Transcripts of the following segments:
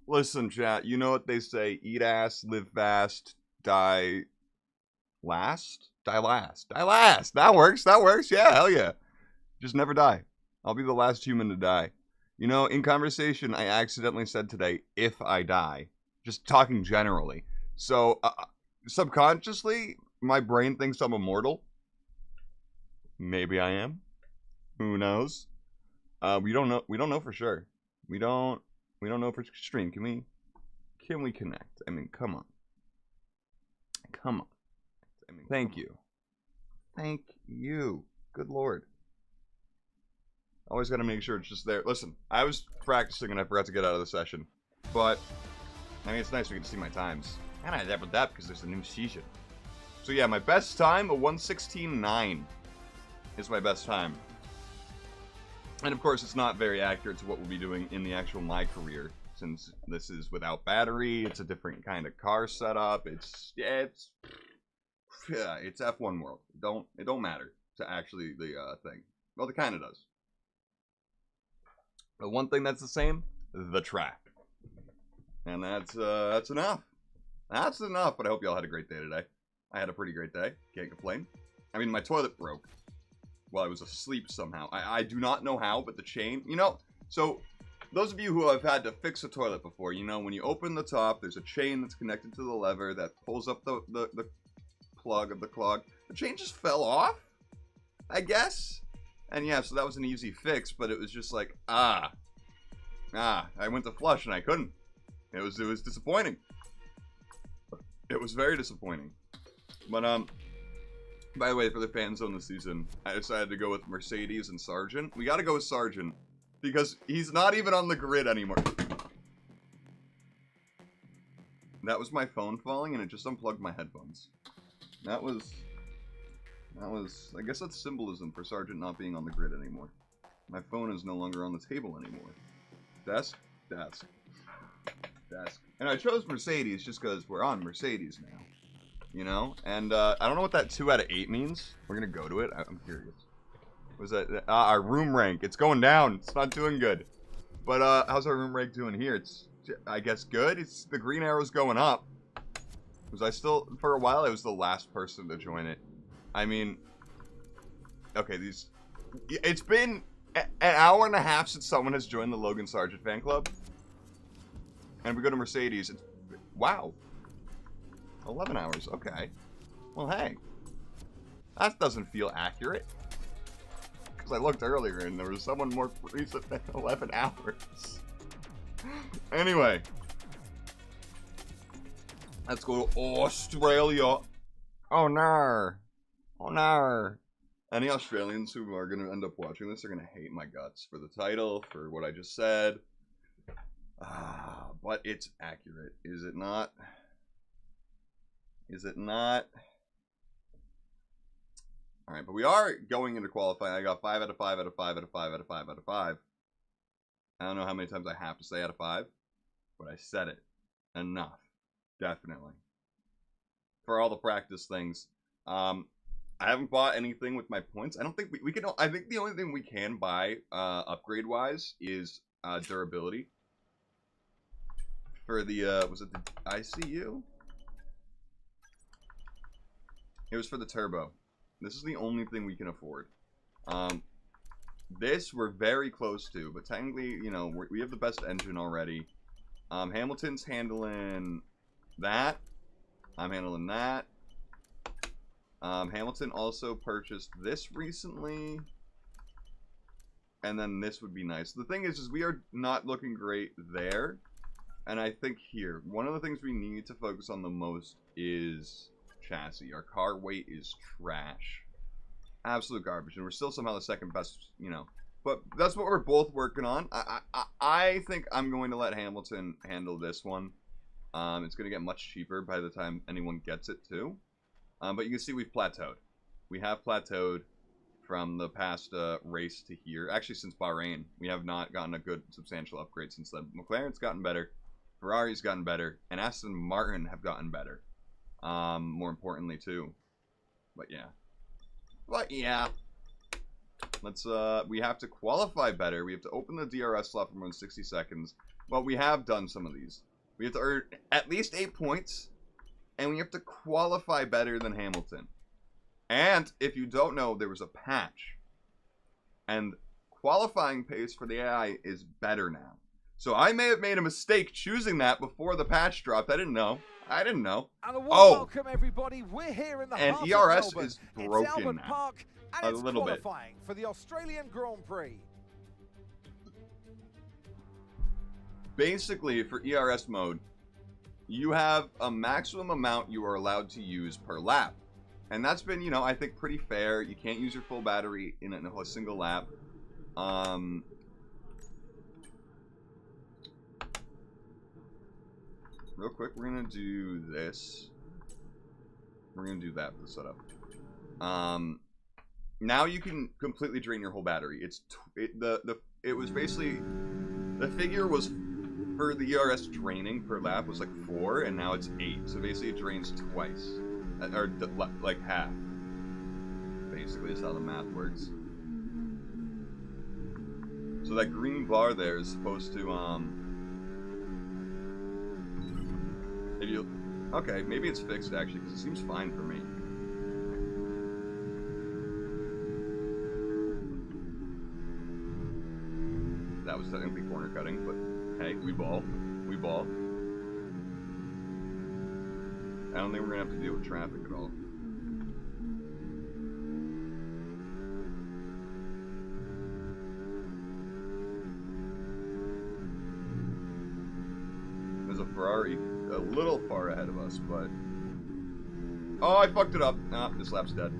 Listen, chat, you know what they say: eat ass, live fast, die last? Die last. Die last! That works, that works, yeah, hell yeah. Just never die. I'll be the last human to die. You know, in conversation, I accidentally said today, if I die. Just talking generally. So, subconsciously, my brain thinks I'm immortal. Maybe I am. Who knows? We don't know. We don't know for sure. We don't know for extreme. Can we connect? I mean, come on. Come on. I mean, thank you. Thank you. Good Lord. Always got to make sure it's just there. Listen, I was practicing and I forgot to get out of the session. But, I mean, it's nice we can see my times. And I doubled that because there's a new season. So yeah, my best time, a 1:16.9 is my best time. And of course, it's not very accurate to what we'll be doing in the actual my career, since this is without battery. It's a different kind of car setup. It's F1 world. It don't matter to actually the thing. Well, it kind of does. The one thing that's the same, the track, and that's enough. That's enough. But I hope y'all had a great day today. I had a pretty great day. Can't complain. I mean, my toilet broke while I was asleep somehow. I do not know how, but the chain, you know, so those of you who have had to fix a toilet before, you know, when you open the top, there's a chain that's connected to the lever that pulls up the plug of the clog. The chain just fell off, I guess. And yeah, so that was an easy fix, but it was just like, I went to flush and I couldn't. It was disappointing. It was very disappointing. But, by the way, for the fan zone this season, I decided to go with Mercedes and Sargent. We gotta go with Sargent, because he's not even on the grid anymore. That was my phone falling, and it just unplugged my headphones. That was, I guess that's symbolism for Sargent not being on the grid anymore. My phone is no longer on the table anymore. Desk. And I chose Mercedes just because we're on Mercedes now. You know? And, I don't know what that 2 out of 8 means. We're gonna go to it. I'm curious. Was that, our room rank. It's going down. It's not doing good. But, how's our room rank doing here? It's, I guess, good. It's, the green arrow's going up. Was I still, for a while, I was the last person to join it. I mean, okay, it's been an hour and a half since someone has joined the Logan Sargent fan club. And we go to Mercedes. It's, wow. 11 hours, okay. Well, hey. That doesn't feel accurate. Because I looked earlier and there was someone more recent than 11 hours. Anyway. Let's go to Australia. Oh, no. Oh, no. Any Australians who are going to end up watching this are going to hate my guts for the title, for what I just said. But it's accurate, is it not? Is it not? Alright, but we are going into qualifying. I got 5 out of 5 out of 5 out of 5 out of 5 out of 5. I don't know how many times I have to say out of 5, but I said it. Enough. Definitely. For all the practice things. I haven't bought anything with my points. I don't think we can. I think the only thing we can buy upgrade wise is durability. For the was it the ICU? It was for the turbo. This is the only thing we can afford. This we're very close to, but technically, you know, we have the best engine already. Hamilton's handling that. I'm handling that. Hamilton also purchased this recently. And then this would be nice. The thing is we are not looking great there. And I think here, one of the things we need to focus on the most is chassis. Our car weight is trash. Absolute garbage. And we're still somehow the second best, you know. But that's what we're both working on. I think I'm going to let Hamilton handle this one. It's going to get much cheaper by the time anyone gets it too. But you can see we've plateaued. We have plateaued from the past race to here. Actually, since Bahrain, we have not gotten a good substantial upgrade since then. McLaren's gotten better. Ferrari's gotten better. And Aston Martin have gotten better. More importantly, too. But yeah. Let's, we have to qualify better. We have to open the DRS slot for more than 60 seconds. Well, we have done some of these. We have to earn at least 8 points, and we have to qualify better than Hamilton. And if you don't know, there was a patch, and qualifying pace for the AI is better now. So I may have made a mistake choosing that before the patch dropped. I didn't know. And a warm welcome everybody. We're here in the and heart ERS of Melbourne. is broken it's Albert now. Park, and A it's little bit. qualifying for the Australian Grand Prix. Basically, for ERS mode, you have a maximum amount you are allowed to use per lap. And that's been, you know, I think pretty fair. You can't use your full battery in a single lap. Real quick, we're going to do this. We're going to do that for the setup. Now you can completely drain your whole battery. It was basically, the figure was, for the ERS draining per lap was like 4, and now it's 8. So basically it drains twice. Or like half. Basically is how the math works. So that green bar there is supposed to, if you, okay, maybe it's fixed actually, because it seems fine for me. That was technically corner cutting, but hey, we ball. We ball. I don't think we're gonna have to deal with traffic at all. There's a Ferrari a little far ahead of us, but... Oh, I fucked it up. Ah, this lap's dead.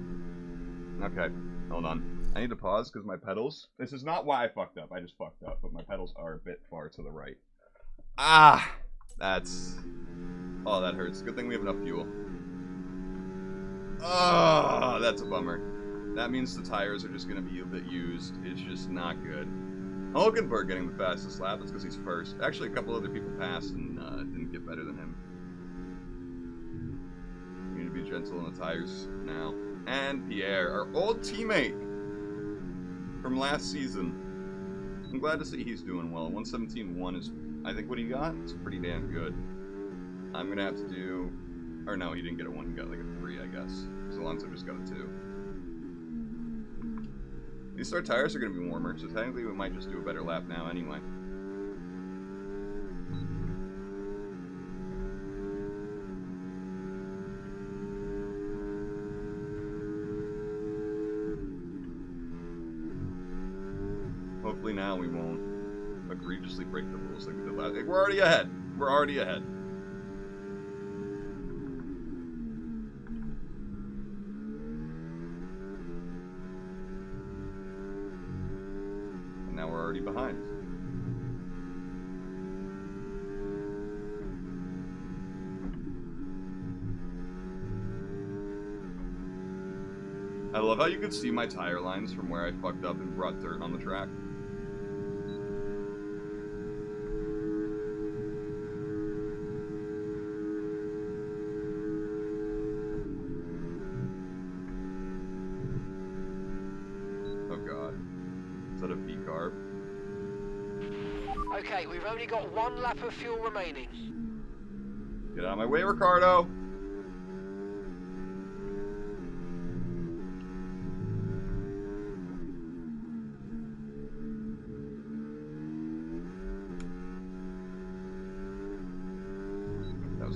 Okay, hold on. I need to pause because my pedals... This is not why I fucked up. I just fucked up, but my pedals are a bit far to the right. Ah! That's... Oh, that hurts. Good thing we have enough fuel. Oh, that's a bummer. That means the tires are just going to be a bit used. It's just not good. Hulkenberg getting the fastest lap. That's because he's first. Actually, a couple other people passed and didn't get better than him. We need to be gentle on the tires now. And Pierre, our old teammate from last season. I'm glad to see he's doing well. 117.1 is, I think, what he got. It's pretty damn good. I'm going to have to do... Or no, he didn't get a 1. He got like a 3, I guess. Because Alonso just got a 2. These our tires are going to be warmer, so technically we might just do a better lap now anyway. Hopefully now we won't egregiously break the rules like we did last. We're already ahead. We're already ahead. And now we're already behind. I love how you could see my tire lines from where I fucked up and brought dirt on the track. Oh god. Is that a V-carb? Okay, we've only got 1 lap of fuel remaining. Get out of my way, Ricardo!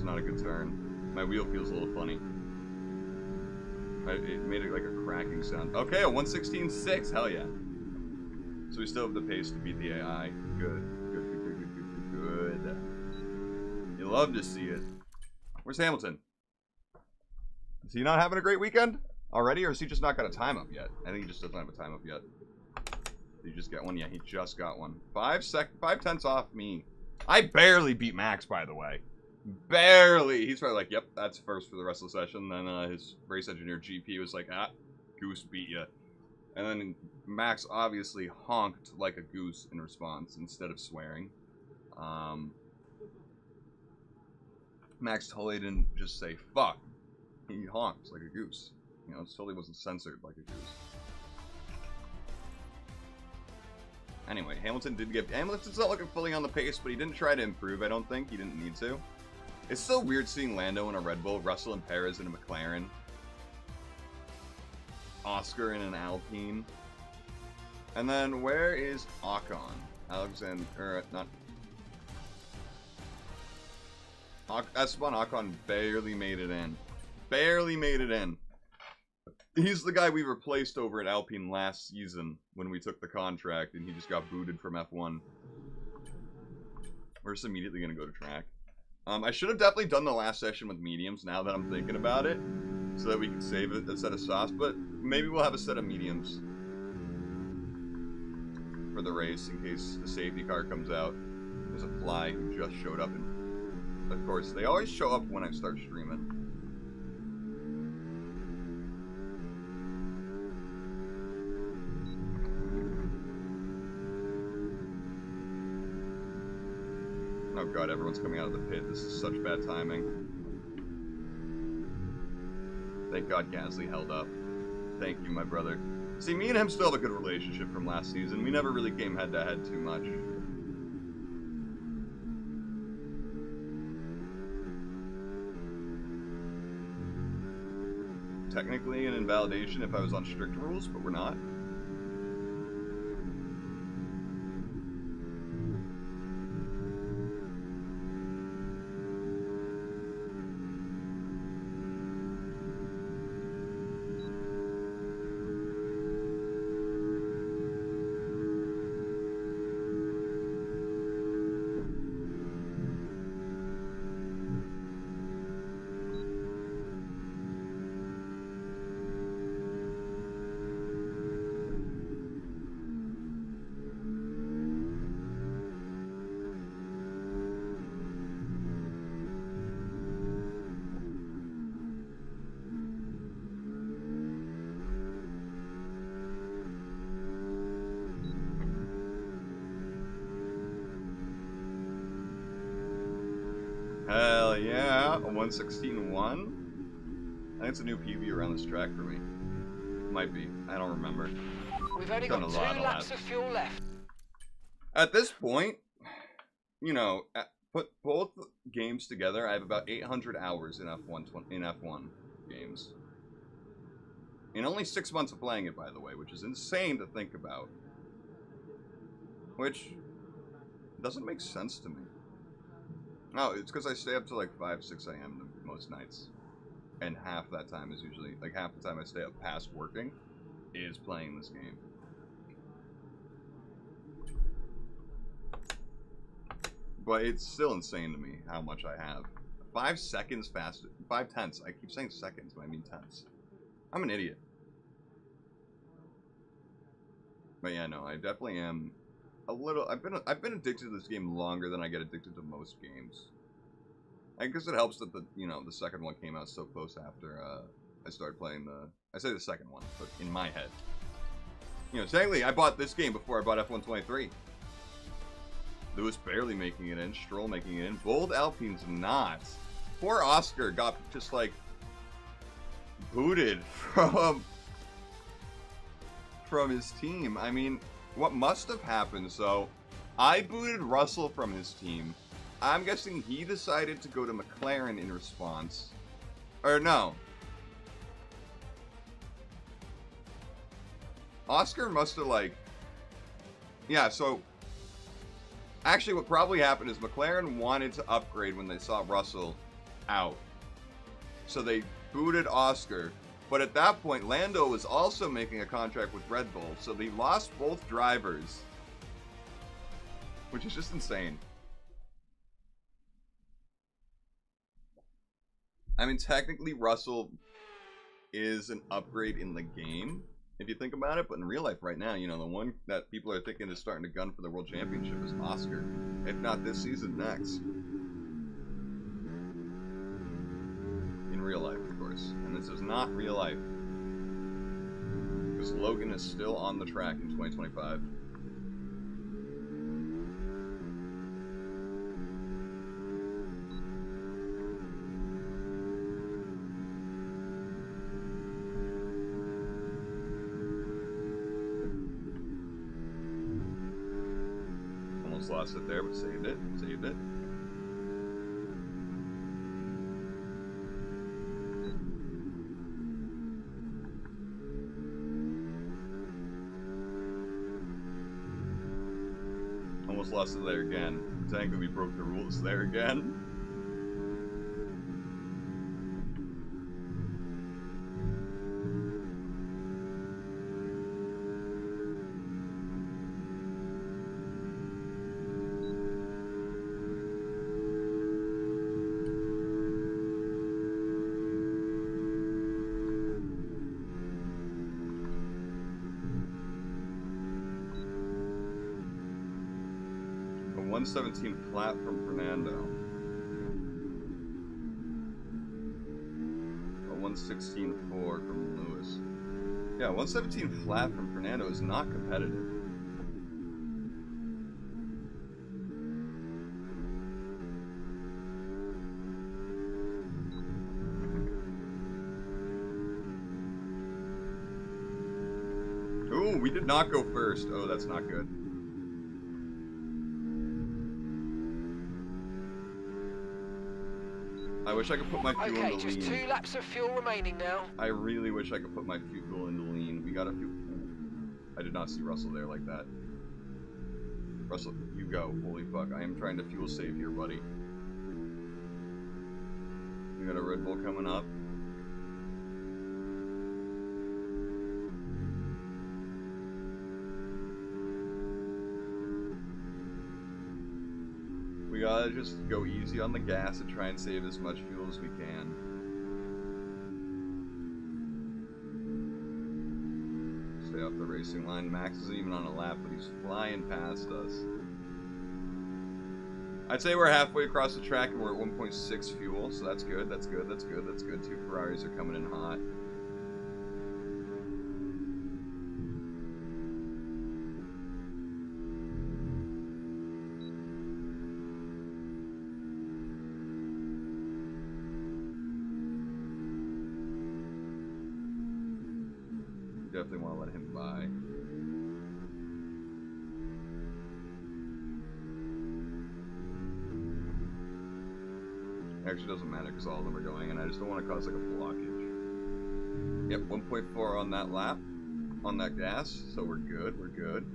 Not a good turn. My wheel feels a little funny. It made it like a cracking sound. Okay, a 116.6. Hell yeah. So we still have the pace to beat the AI. Good. Good. You love to see it. Where's Hamilton? Is he not having a great weekend already, or is he just not got a time up yet? I think he just doesn't have a time up yet. Did he just get one? Yeah, he just got one. 5 tenths off me. I barely beat Max, by the way. Barely. He's probably like, yep, that's first for the rest of the session. Then his race engineer GP was like, ah, Goose beat ya. And then Max obviously honked like a goose in response instead of swearing. Max totally didn't just say fuck. He honked like a goose. You know, it totally wasn't censored like a goose. Anyway, Hamilton's not looking fully on the pace, but he didn't try to improve, I don't think. He didn't need to. It's so weird seeing Lando in a Red Bull, Russell and Perez in a McLaren, Oscar in an Alpine. And then where is Ocon? Esteban Ocon barely made it in. Barely made it in. He's the guy we replaced over at Alpine last season when we took the contract and he just got booted from F1. We're just immediately going to go to track. I should have definitely done the last session with mediums now that I'm thinking about it, so that we can save a set of softs, but maybe we'll have a set of mediums for the race in case the safety car comes out. There's a fly who just showed up, and of course, they always show up when I start streaming. Oh god, everyone's coming out of the pit. This is such bad timing. Thank god Gasly held up. Thank you, my brother. See, me and him still have a good relationship from last season. We never really came head-to-head too much. Technically an invalidation if I was on strict rules, but we're not. Hell yeah, a 116.1? I think it's a new PB around this track for me. Might be, I don't remember. We've only got 2 laps of fuel left. At this point, you know, put both games together, I have about 800 hours in F1 games. In only 6 months of playing it, by the way, which is insane to think about. Which doesn't make sense to me. Oh, it's because I stay up till like 5, 6 a.m. most nights. And half that time is usually, like half the time I stay up past working is playing this game. But it's still insane to me how much I have. 5 seconds faster, 5 tenths. I keep saying seconds, but I mean tenths. I'm an idiot. But yeah, no, I definitely am a little. I've been addicted to this game longer than I get addicted to most games. I guess it helps that the second one came out so close after I started playing I say the second one, but in my head. You know, technically I bought this game before I bought F123. Lewis barely making it in, Stroll making it in, both Alpines not. Poor Oscar got just like booted from his team. I mean, what must have happened? So, I booted Russell from his team. I'm guessing he decided to go to McLaren in response. Or no. Oscar must have like... Yeah, so... Actually, what probably happened is McLaren wanted to upgrade when they saw Russell out. So they booted Oscar. But at that point, Lando was also making a contract with Red Bull. So they lost both drivers. Which is just insane. I mean, technically, Russell is an upgrade in the game, if you think about it. But in real life right now, you know, the one that people are thinking is starting to gun for the World Championship is Oscar. If not this season, next. In real life, of course. And this is not real life. Because Logan is still on the track in 2025. lost it there, but saved it. Saved it. Almost lost it there again. Technically, we broke the rules there again. A 117 flat from Fernando. A 116.4 from Lewis. Yeah, 117 flat from Fernando is not competitive. Ooh, we did not go first. Oh, that's not good. I wish I could put my fuel Okay, into just lean. 2 laps of fuel remaining now. I really wish I could put my fuel into lean. We got a few. I did not see Russell there like that. Russell, you go. Holy fuck. I am trying to fuel save here, buddy. We got a Red Bull coming up. We gotta just go easy on the gas and try and save as much fuel as we can. Stay off the racing line. Max isn't even on a lap, but he's flying past us. I'd say we're halfway across the track and we're at 1.6 fuel, so that's good, that's good, that's good, that's good. 2 Ferraris are coming in hot. Definitely want to let him by. Actually doesn't matter because all of them are going and I just don't want to cause like a blockage. Yep, 1.4 on that lap, on that gas, so we're good, we're good.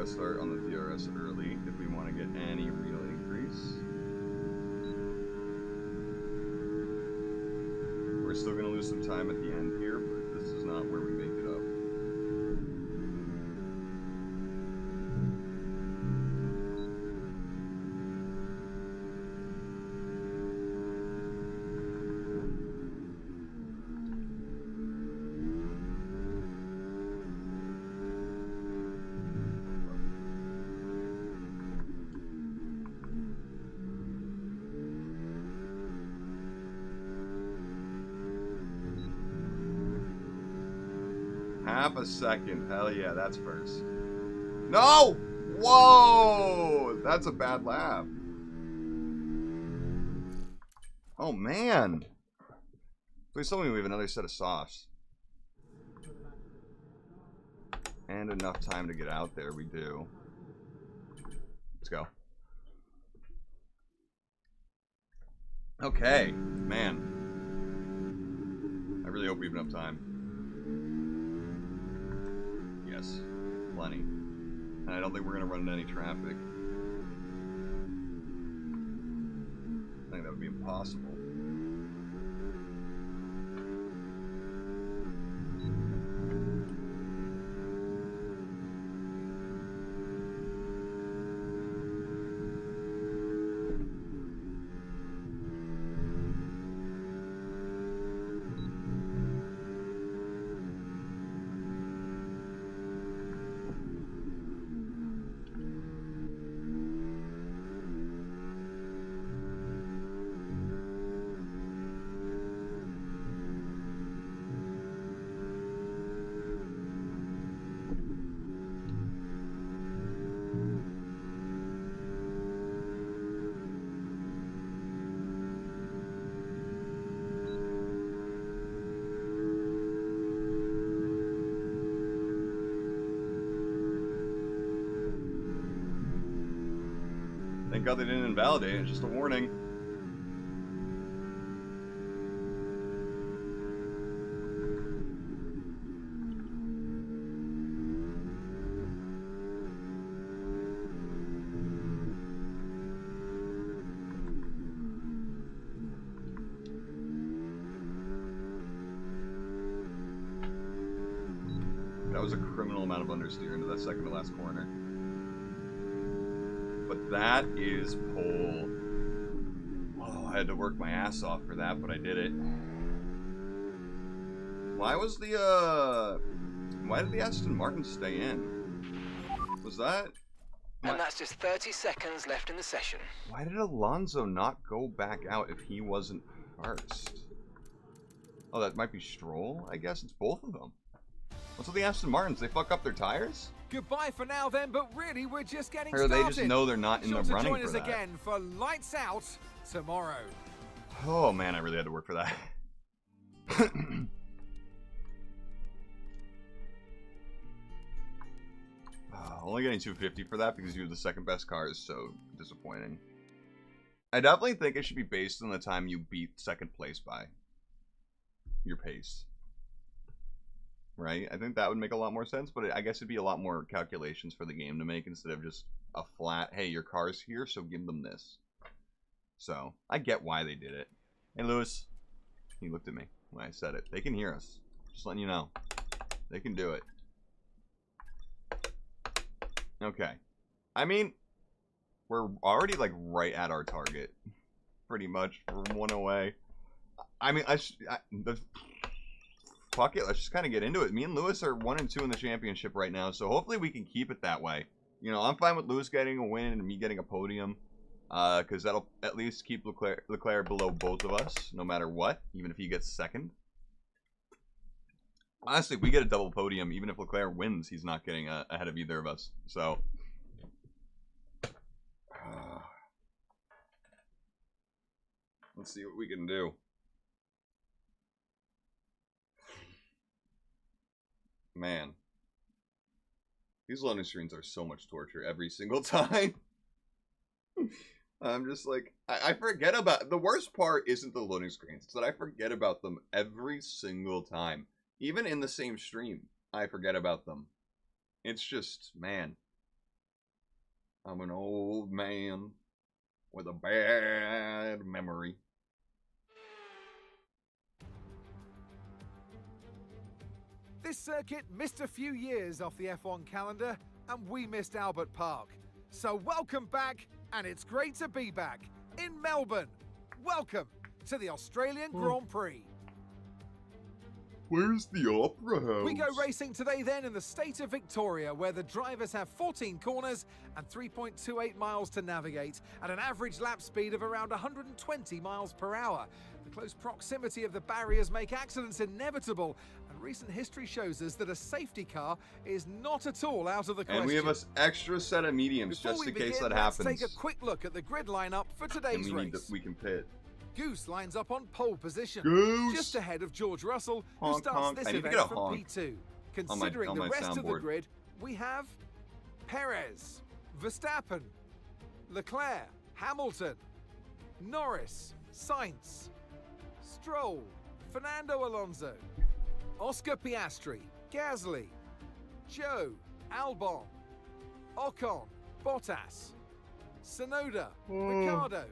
Start on the DRS early if we want to get any real increase. We're still going to lose some time at the end here, but this is not where we make it up. Half a second. Hell yeah, that's first. No! Whoa! That's a bad lap. Oh, man. Please tell me we have another set of softs. And enough time to get out there. We do. Let's go. Okay. Man. I really hope we have enough time. Yes, plenty. And I don't think we're going to run into any traffic. I think that would be impossible. Thank God they didn't invalidate it. It's just a warning. That was a criminal amount of understeer into that second to last corner. But that is pole. Oh, I had to work my ass off for that, but I did it. Why was the, why did the Aston Martin stay in? Was that... And that's just 30 seconds left in the session. Why did Alonso not go back out if he wasn't first? Oh, that might be Stroll, I guess. It's both of them. What's with the Aston Martins? They fuck up their tires? Goodbye for now then, but really we're just getting Or started. they just know they're not in the running join us for that. again for Lights Out tomorrow. Oh man, I really had to work for that. Only getting 250 for that because you have the second best car is so disappointing. I definitely think it should be based on the time you beat second place by. Your pace. Right? I think that would make a lot more sense, but I guess it'd be a lot more calculations for the game to make instead of just a flat, hey, your car's here, so give them this. So, I get why they did it. Hey, Lewis. He looked at me when I said it. They can hear us. Just letting you know. They can do it. Okay. I mean, we're already, like, right at our target. Pretty much. We're one away. I mean, fuck it, let's just kind of get into it. Me and Lewis are 1 and 2 in the championship right now, so hopefully we can keep it that way. You know, I'm fine with Lewis getting a win and me getting a podium, because that'll at least keep Leclerc below both of us, no matter what, even if he gets second. Honestly, if we get a double podium, even if Leclerc wins, he's not getting ahead of either of us. So, let's see what we can do. Man, these loading screens are so much torture every single time. I'm just like, I forget about, the worst part isn't the loading screens, it's that I forget about them every single time. Even in the same stream, I forget about them. It's just, man, I'm an old man with a bad memory. This circuit missed a few years off the F1 calendar, and we missed Albert Park. So welcome back, and it's great to be back in Melbourne. Welcome to the Australian Grand Prix. Where's the Opera House? We go racing today then in the state of Victoria, where the drivers have 14 corners and 3.28 miles to navigate at an average lap speed of around 120 miles per hour. The close proximity of the barriers make accidents inevitable, and recent history shows us that a safety car is not at all out of the question. And we have an extra set of mediums just in case that happens. Let's take a quick look at the grid lineup for today's race. We can pit. Goose lines up on pole position, Goose. just ahead of George Russell, who honk, starts honk. this I need to event get a from honk P2. Considering the rest of the grid, we have Perez, Verstappen, Leclerc, Hamilton, Norris, Sainz, Stroll, Fernando Alonso, Oscar Piastri, Gasly, Joe, Albon, Ocon, Bottas, Tsunoda, Ricciardo,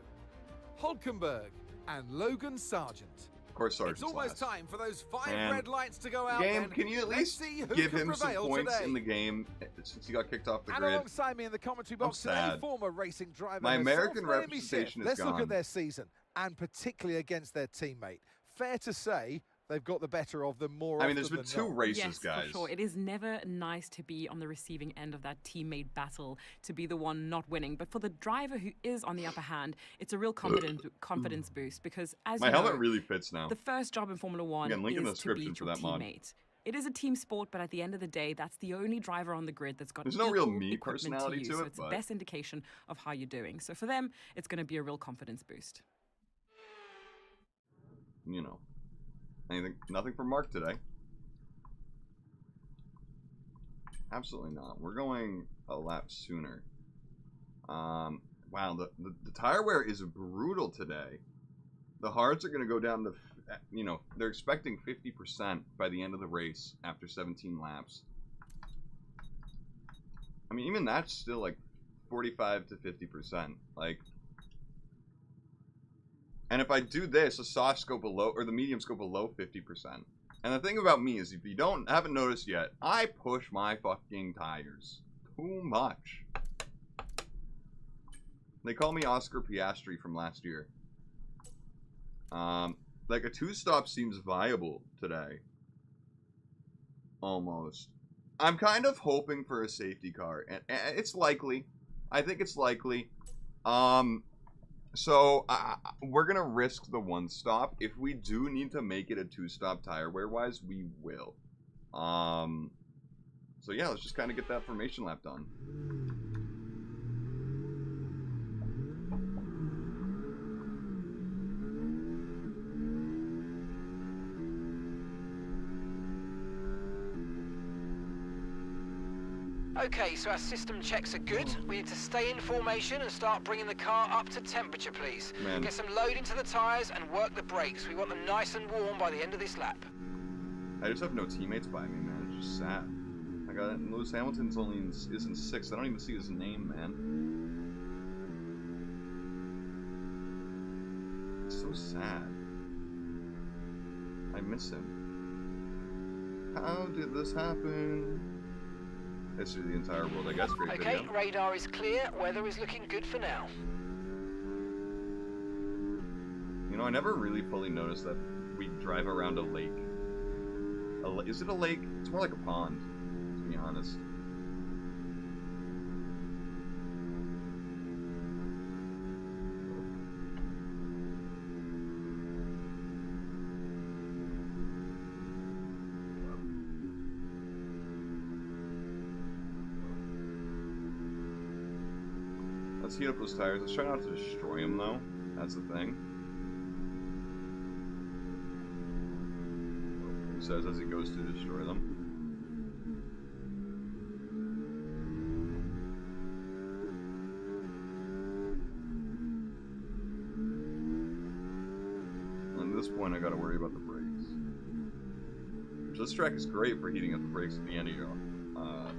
Hulkenberg, and Logan Sargent. Of course, Sargent's It's almost last. time for those 5 red lights to go out. Game, then. can you at Let's least see who give can him some prevail points today. in the game since he got kicked off the And grid? alongside me in the commentary box today, sad. former racing driver. My herself, American Naomi representation Schiff. is Let's look gone. at their season, and particularly against their teammate. Fair to say, they've got the better of them more often. I mean, there's been 2 races, yes, guys. for sure. It is never nice to be on the receiving end of that teammate battle, to be the one not winning. But for the driver who is on the upper hand, it's a real confidence boost because, as My you know, helmet really fits now. the first job in Formula One Again, link in the is to description beat for your that mod. teammate. It is a team sport, but at the end of the day, that's the only driver on the grid that's got There's no real equal me equipment personality to, to you, so it, it's the but- best indication of how you're doing. So for them, it's going to be a real confidence boost. You know. Nothing from Mark today. Absolutely not. We're going a lap sooner. wow, the tire wear is brutal today. The hards are going to go down to, you know, they're expecting 50% by the end of the race after 17 laps. I mean, even that's still like 45 to 50%. Like, and if I do this, a soft go below, or the mediums go below 50%. And the thing about me is, if you haven't noticed yet, I push my fucking tires too much. They call me Oscar Piastri from last year. Like a 2-stop seems viable today. Almost. I'm kind of hoping for a safety car, and it's likely. I think it's likely. So we're gonna risk the 1-stop. If we do need to make it a 2-stop tire wear wise, we will. So yeah, let's just kind of get that formation lap done. Okay, so our system checks are good. We need to stay in formation and start bringing the car up to temperature, please. Man. Get some load into the tyres and work the brakes. We want them nice and warm by the end of this lap. I just have no teammates by me, man. It's just sad. I got Lewis Hamilton's is in 6th. I don't even see his name, man. It's so sad. I miss him. How did this happen? History of the entire world, I guess. Great Okay, video. radar is clear. Weather is looking good for now. You know, I never really fully noticed that we drive around a lake. Is it a lake? It's more like a pond, to be honest. Let's heat up those tires. Let's try not to destroy them, though. That's the thing. He says as he goes to destroy them. And at this point, I gotta worry about the brakes. Which this track is great for heating up the brakes at the end of your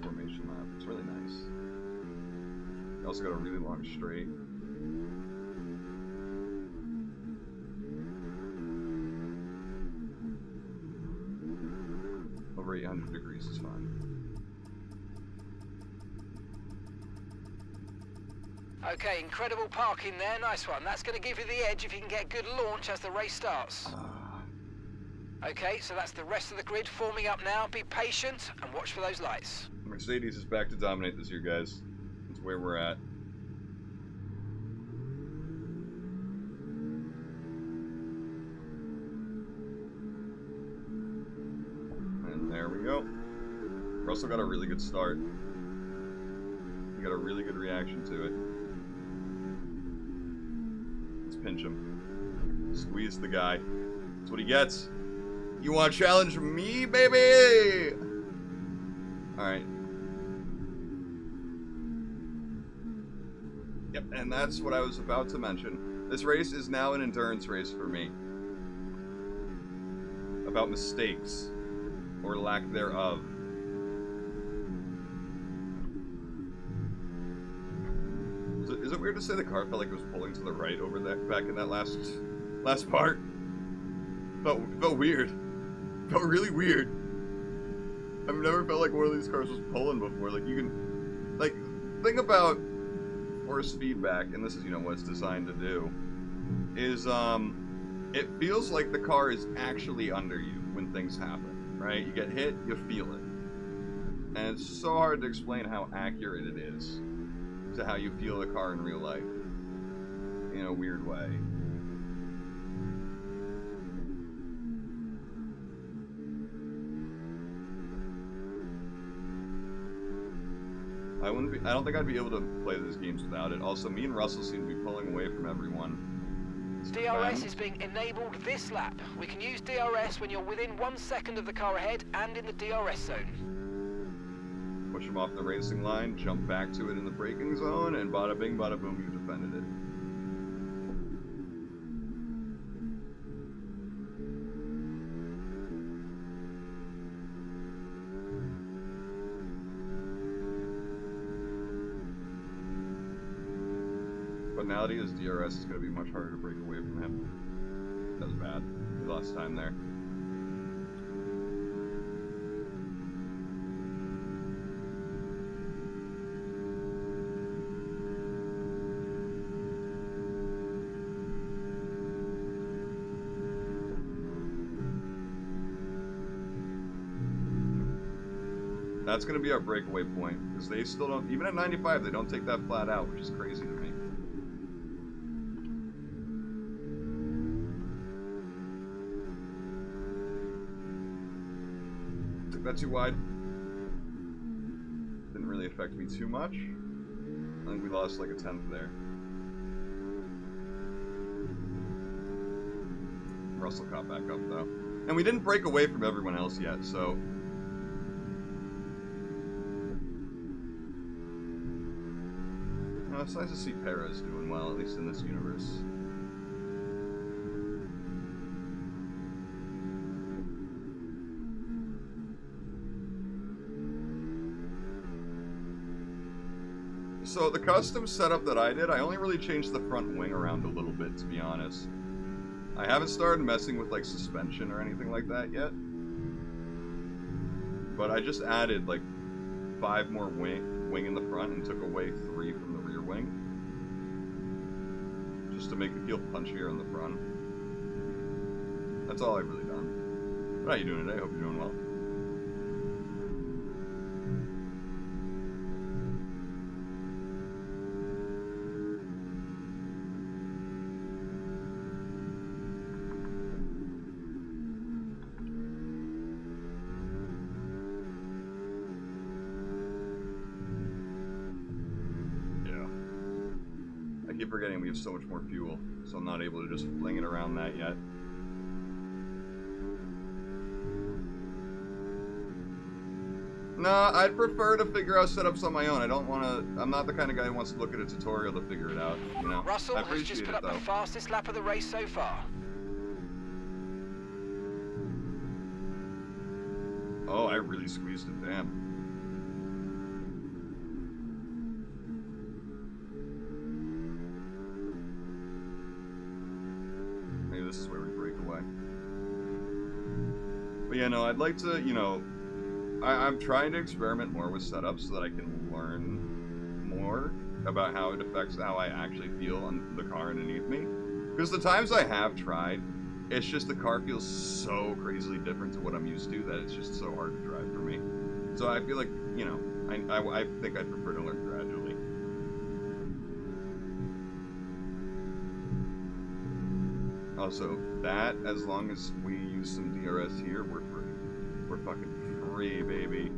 formation lap. It's really nice. You also got a really long straight. Over 800 degrees is fine. Okay, incredible parking there. Nice one. That's going to give you the edge if you can get good launch as the race starts. Okay, so that's the rest of the grid forming up now. Be patient and watch for those lights. Mercedes is back to dominate this year, guys. That's where we're at. And there we go. Russell got a really good start. He got a really good reaction to it. Let's pinch him. Squeeze the guy. That's what he gets. You want a challenge from me, baby? Alright. Yep, and that's what I was about to mention. This race is now an endurance race for me. About mistakes. Or lack thereof. Is it weird to say the car felt like it was pulling to the right over that back in that last part? Felt weird. Felt really weird. I've never felt like one of these cars was pulling before. Like, you can, like, think about force feedback, and this is, you know, what it's designed to do, is, it feels like the car is actually under you when things happen, right? You get hit, you feel it. And it's so hard to explain how accurate it is to how you feel the car in real life, in a weird way. I don't think I'd be able to play these games without it. Also, me and Russell seem to be pulling away from everyone. DRS is being enabled this lap. We can use DRS when you're within 1 second of the car ahead and in the DRS zone. push him off the racing line, jump back to it in the braking zone, and bada bing, bada boom, you defended it. But now that he has DRS, it's going to be much harder to break away from him. That was bad. He lost time there. That's going to be our breakaway point, because they still don't, even at 95, they don't take that flat out, which is crazy to me. Took that too wide. Didn't really affect me too much. I think we lost like a 10th there. Russell caught back up though. And we didn't break away from everyone else yet, so... It's nice to see Perez doing well, at least in this universe. So the custom setup that I did, I only really changed the front wing around a little bit, to be honest. I haven't started messing with like suspension or anything like that yet. But I just added like 5 more wing in the front and took away 3 from the rear wing. Just to make it feel punchier in the front. That's all I've really done. How are you doing today? Hope you're doing well. Forgetting we have so much more fuel, so I'm not able to just fling it around that yet. Nah, I'd prefer to figure out setups on my own. I don't want to. I'm not the kind of guy who wants to look at a tutorial to figure it out. You know. Russell has just put up the fastest lap of the race so far. Oh, I really squeezed it. Damn. This is where we break away. But yeah, no, I'd like to, you know, I'm trying to experiment more with setups so that I can learn more about how it affects how I actually feel on the car underneath me. Because the times I have tried, it's just the car feels so crazily different to what I'm used to that it's just so hard to drive for me. So I feel like, you know, I think I'd prefer to learn gradually. Also, that, as long as we use some DRS here, we're free. We're fucking free, baby.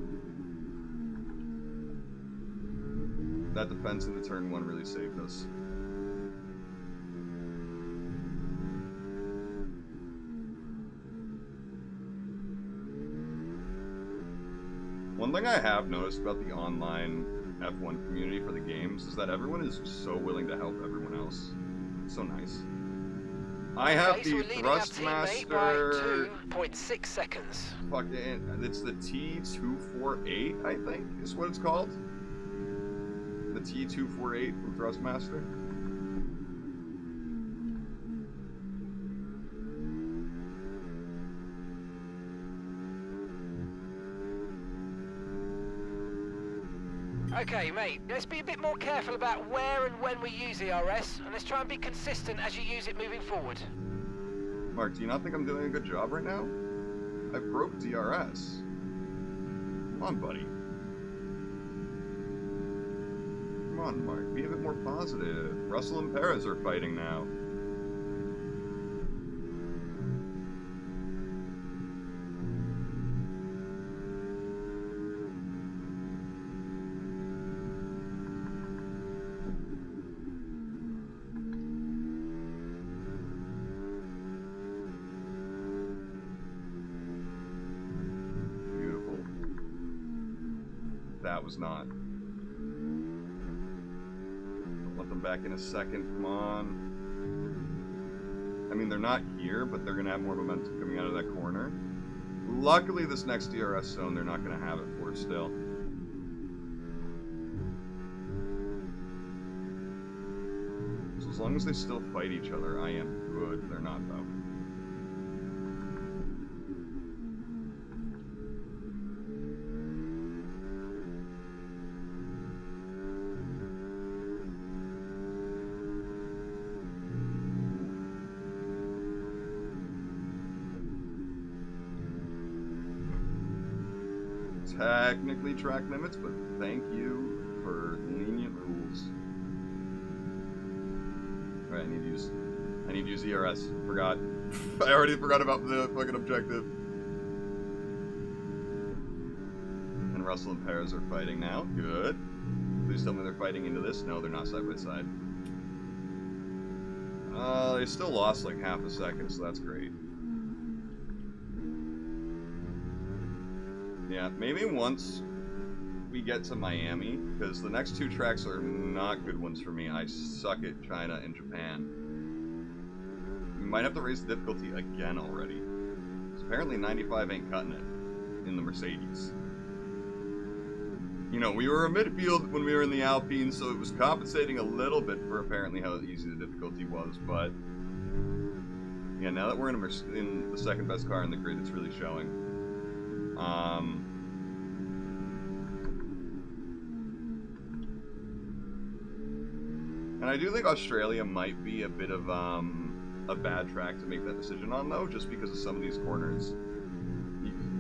That defense into turn 1 really saved us. One thing I have noticed about the online F1 community for the games is that everyone is so willing to help everyone else. It's so nice. I have the Thrustmaster. 2.6 seconds. Fucking, it's the T248, I think, is what it's called. The T248 from Thrustmaster. Okay, mate, let's be a bit more careful about where and when we use ERS, and let's try and be consistent as you use it moving forward. Mark, do you not think I'm doing a good job right now? I broke DRS. Come on, buddy. Come on, Mark, be a bit more positive. Russell and Perez are fighting now. that was not. Let them back in a second. Come on. I mean, they're not here, but they're going to have more momentum coming out of that corner. Luckily, this next DRS zone, they're not going to have it for still. So as long as they still fight each other, I am good. They're not, though. Technically track limits, but thank you for lenient rules. Alright, I need to use ERS. Forgot. I already forgot about the fucking objective. And Russell and Perez are fighting now. Good. Please tell me they're fighting into this. No, they're not side by side. They still lost like half a second, so that's great. Yeah, maybe once we get to Miami, because the next two tracks are not good ones for me. I suck at China and Japan. We might have to raise the difficulty again already. Because apparently 95 ain't cutting it in the Mercedes. You know, we were a midfield when we were in the Alpine, so it was compensating a little bit for apparently how easy the difficulty was, but yeah, now that we're in the second best car in the grid, it's really showing. And I do think Australia might be a bit of a bad track to make that decision on, though, just because of some of these corners.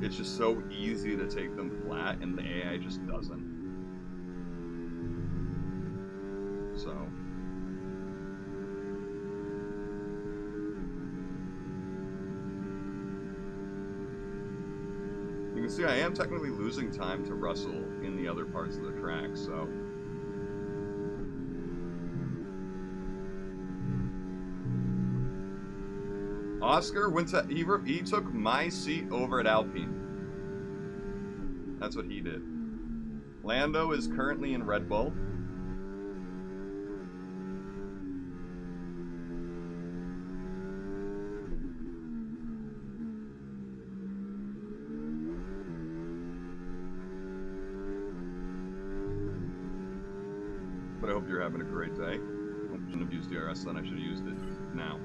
It's just so easy to take them flat, and the AI just doesn't. So. You can see I am technically losing time to Russell in the other parts of the track, so. Oscar went to, he took my seat over at Alpine. That's what he did. Lando is currently in Red Bull. But I hope you're having a great day. I shouldn't have used DRS then, I should have used it now.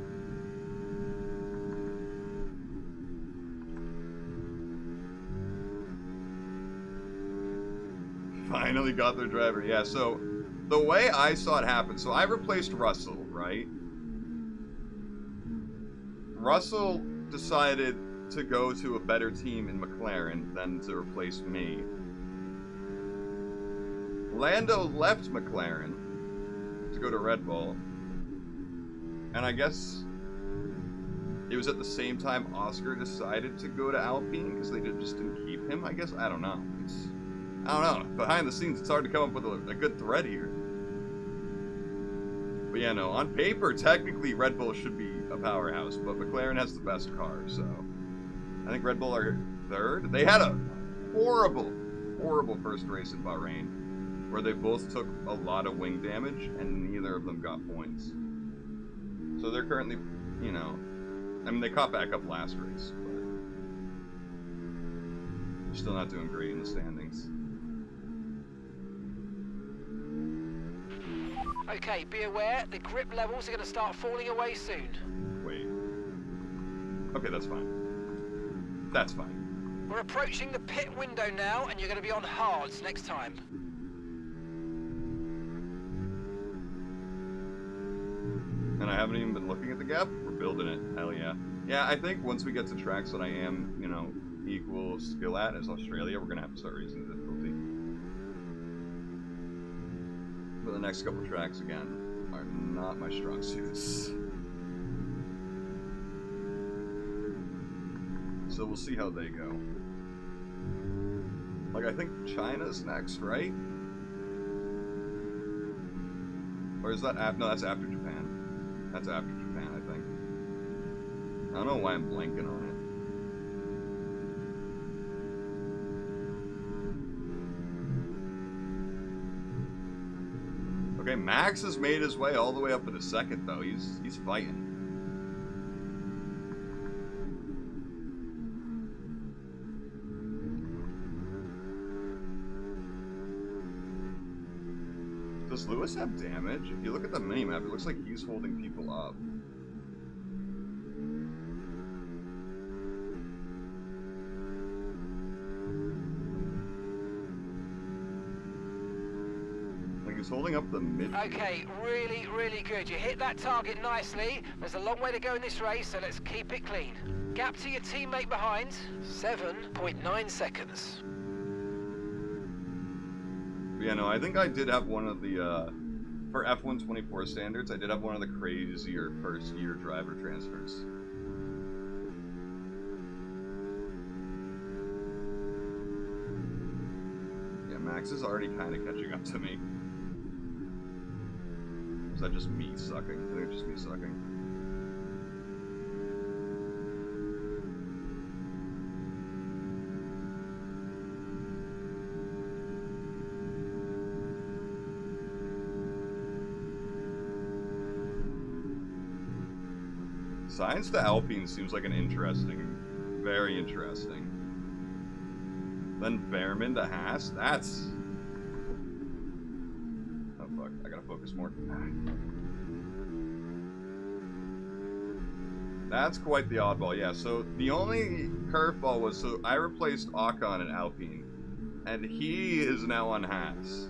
Finally got their driver. Yeah, so the way I saw it happen, so I replaced Russell, right? Russell decided to go to a better team in McLaren than to replace me. Lando left McLaren to go to Red Bull. And I guess it was at the same time Oscar decided to go to Alpine because they just didn't keep him, I guess. I don't know. I don't know. Behind the scenes, it's hard to come up with a good thread here. But yeah, no, on paper, technically Red Bull should be a powerhouse, but McLaren has the best car, so I think Red Bull are third. They had a horrible, horrible first race in Bahrain, where they both took a lot of wing damage, and neither of them got points. So they're currently, you know, I mean, they caught back up last race, but they're still not doing great in the standings. Okay, be aware, the grip levels are going to start falling away soon. Wait. Okay, that's fine. That's fine. We're approaching the pit window now, and you're going to be on hards next time. And I haven't even been looking at the gap. We're building it. Hell yeah. Yeah, I think once we get to tracks that I am, you know, equal skill at as Australia, we're going to have to start raising the difficulty. But the next couple tracks, again, are not my strong suits. So we'll see how they go. Like, I think China's next, right? Or is that after? No, that's after Japan. That's after Japan, I think. I don't know why I'm blanking on it. Okay, Max has made his way all the way up to the second, though. He's fighting. Does Lewis have damage? If you look at the minimap, it looks like he's holding people up. He's holding up the mid. Okay, really, really good. You hit that target nicely. There's a long way to go in this race, so let's keep it clean. Gap to your teammate behind, 7.9 seconds. Yeah, no, I think I did have one of the, for F1 24 standards, I did have one of the crazier first-year driver transfers. Yeah, Max is already kind of catching up to me. Is that just me sucking? I think it's just me sucking. Science to Alpine seems like an interesting, very interesting. Then Behrman to Haas? That's... Oh fuck, I gotta focus more. That's quite the oddball, yeah. So the only curveball was, so I replaced Ocon in Alpine, and he is now on Haas.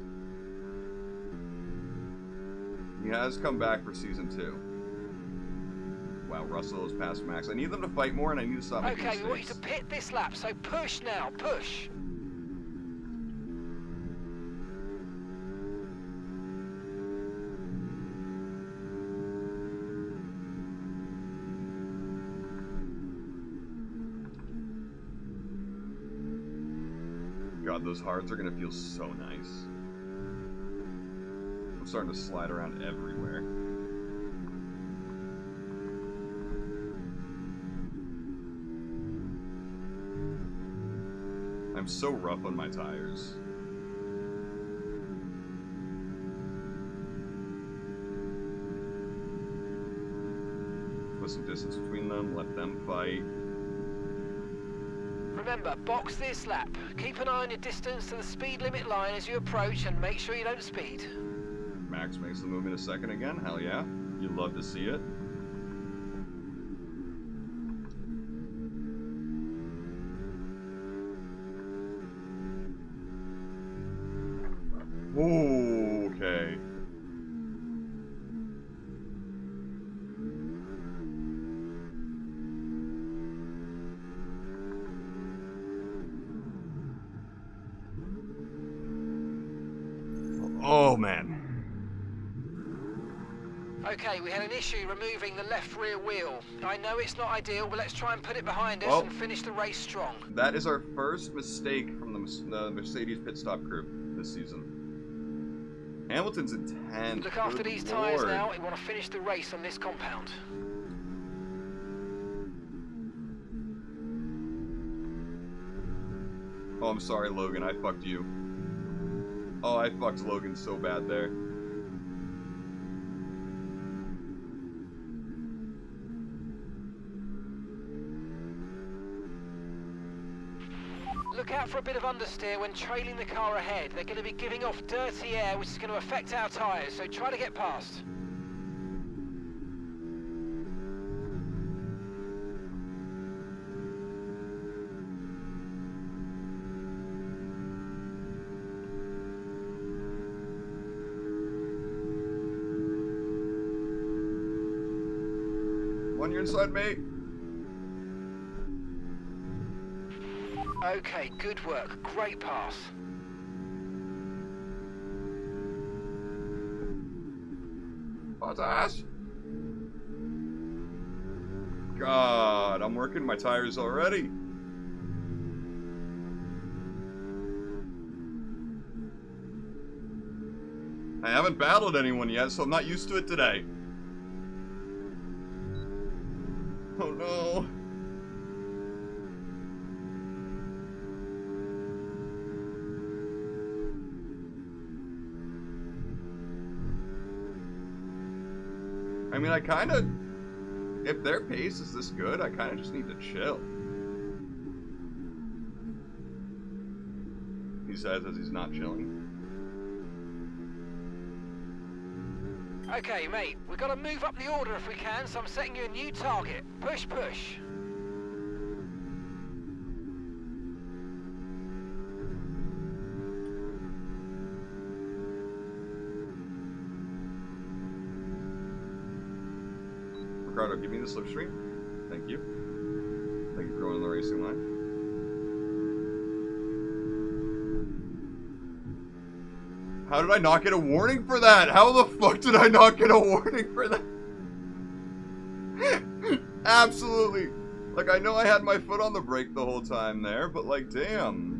He has come back for Season 2. Wow, Russell has passed Max. I need them to fight more, and I need to stop making mistakes. Okay, we want you to pit this lap, so push now, push. God, those hards are gonna feel so nice. I'm starting to slide around everywhere. I'm so rough on my tires. Put some distance between them, let them fight. Remember, box this lap. Keep an eye on your distance to the speed limit line as you approach and make sure you don't speed. Max makes the move in a second again, hell yeah. You'd love to see it. Ooh, okay. Oh, man. Okay, we had an issue removing the left rear wheel. I know it's not ideal, but let's try and put it behind us Well, and finish the race strong. That is our first mistake from the Mercedes pit stop crew this season. Hamilton's in 10th. Look after these tyres now. We want to finish the race on this compound. Oh, I'm sorry, Logan. I fucked you. Oh, I fucked Logan so bad there. Look out for a bit of understeer when trailing the car ahead. They're going to be giving off dirty air, which is going to affect our tyres, so try to get past. On your inside, mate. Okay, good work. Great pass. Bottas! God, I'm working my tires already. I haven't battled anyone yet, so I'm not used to it today. Oh no. I mean, I kind of... If their pace is this good, I kind of just need to chill. He says as he's not chilling. Okay, mate, we've got to move up the order if we can, so I'm setting you a new target. Push, push. Ricardo, give me the slipstream. Thank you. Thank you for going on the racing line. How did I not get a warning for that? How the fuck did I not get a warning for that? Absolutely. Like, I know I had my foot on the brake the whole time there, but like, damn.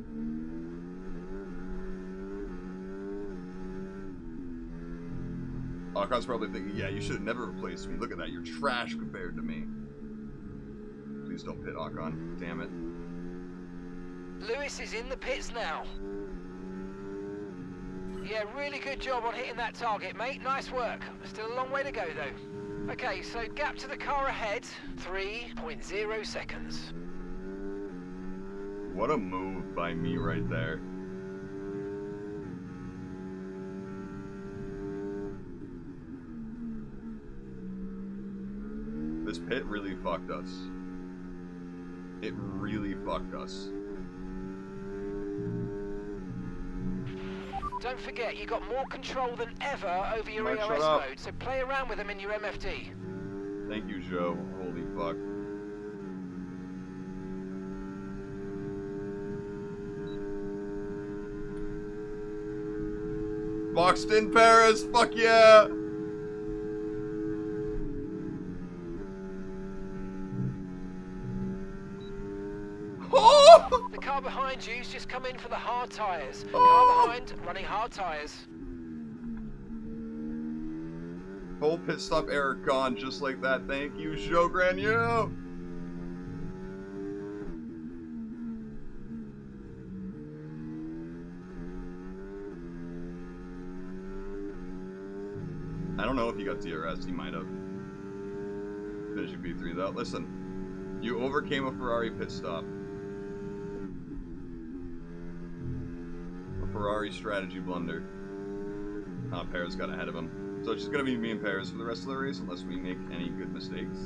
Akon's probably thinking, yeah, you should have never replaced me. Look at that, you're trash compared to me. Please don't pit, Akon. Damn it. Lewis is in the pits now. Yeah, really good job on hitting that target, mate. Nice work. Still a long way to go, though. Okay, so gap to the car ahead, 3.0 seconds. What a move by me right there. This pit really fucked us. It really fucked us. Don't forget, you got more control than ever over your Mike, ERS shut up. mode, so play around with them in your MFD. Thank you, Joe. Holy fuck. Boxed in Paris, fuck yeah! Oh! The car behind you's just come in for the hard tyres. Oh! Car behind, running hard tyres. Whole pit stop error gone just like that. Thank you, Joe Granier. I don't know if he got DRS. He might have. Finishing P3 though. Listen, you overcame a Ferrari pit stop. A Ferrari strategy blunder. Perez got ahead of him. So it's just going to be me and Perez for the rest of the race unless we make any good mistakes.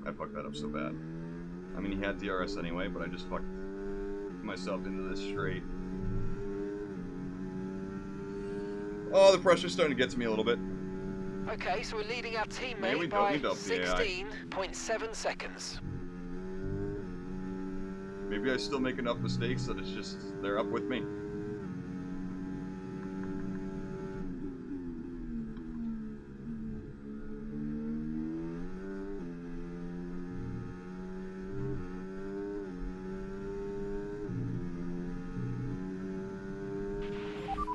I fucked that up so bad. I mean, he had DRS anyway, but I just fucked myself into this straight. Oh, the pressure's starting to get to me a little bit. Okay, so we're leading our teammate Maybe we don't by need to up the AI. 16.7 seconds. Maybe I still make enough mistakes that it's just, they're up with me.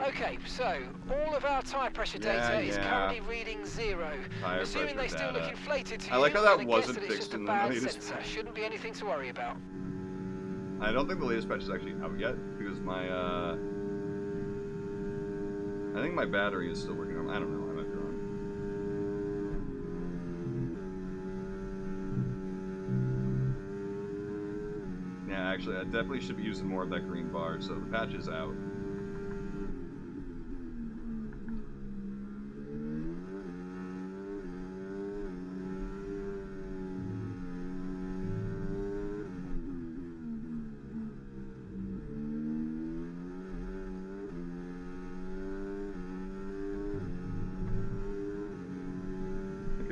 Okay, so all of our tyre pressure data is currently reading 0. Tire Assuming they pressure still look data. inflated to I you, like how I'm that gonna wasn't guess that it's fixed just a in the bad latest sensor. Shouldn't be anything to worry about. I don't think the latest patch is actually out yet because my I think my battery is still working on. I don't know. I might be wrong. Yeah, actually, I definitely should be using more of that green bar. So the patch is out.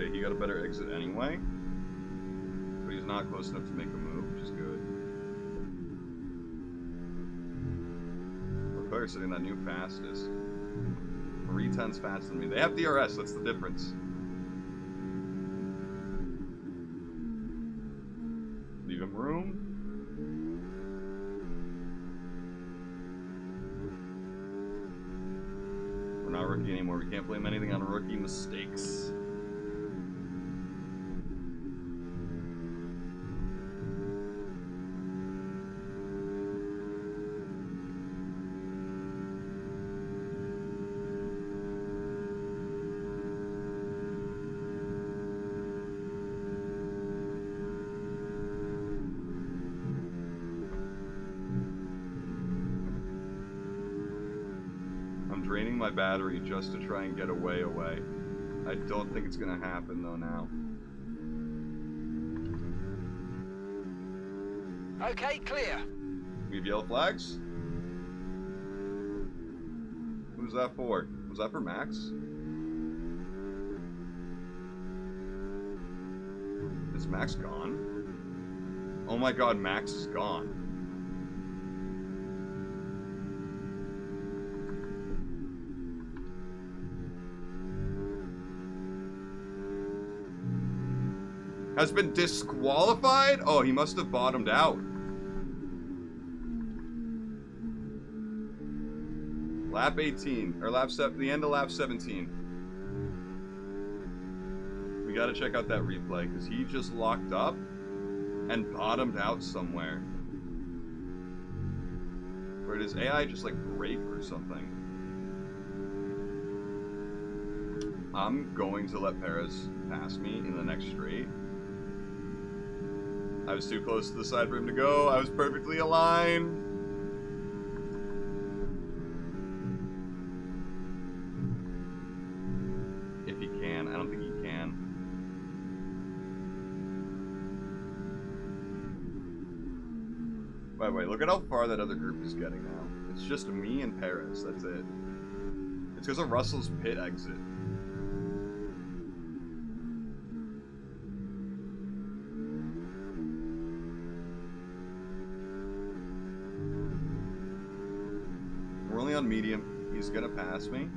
Okay, he got a better exit anyway. But he's not close enough to make a move, which is good. Leclerc setting that new fastest. 3/10 faster than me. They have DRS, that's the difference. Leave him room. We're not rookie anymore. We can't blame anything on rookie mistakes. Draining my battery just to try and get away. I don't think it's gonna happen though now. Okay, clear. We have yellow flags? Who's that for? Was that for Max? Is Max gone? Oh my god, Max is gone. Has been disqualified? Oh, he must have bottomed out. Lap 18, or the end of lap 17. We gotta check out that replay, because he just locked up and bottomed out somewhere. Or did his AI just like break or something? I'm going to let Perez pass me in the next straight. I was too close to the side for him to go. I was perfectly aligned. If he can. I don't think he can. Wait, look at how far that other group is getting now. It's just me and Perez, that's it. It's because of Russell's pit exit. We're only on medium. He's gonna pass me.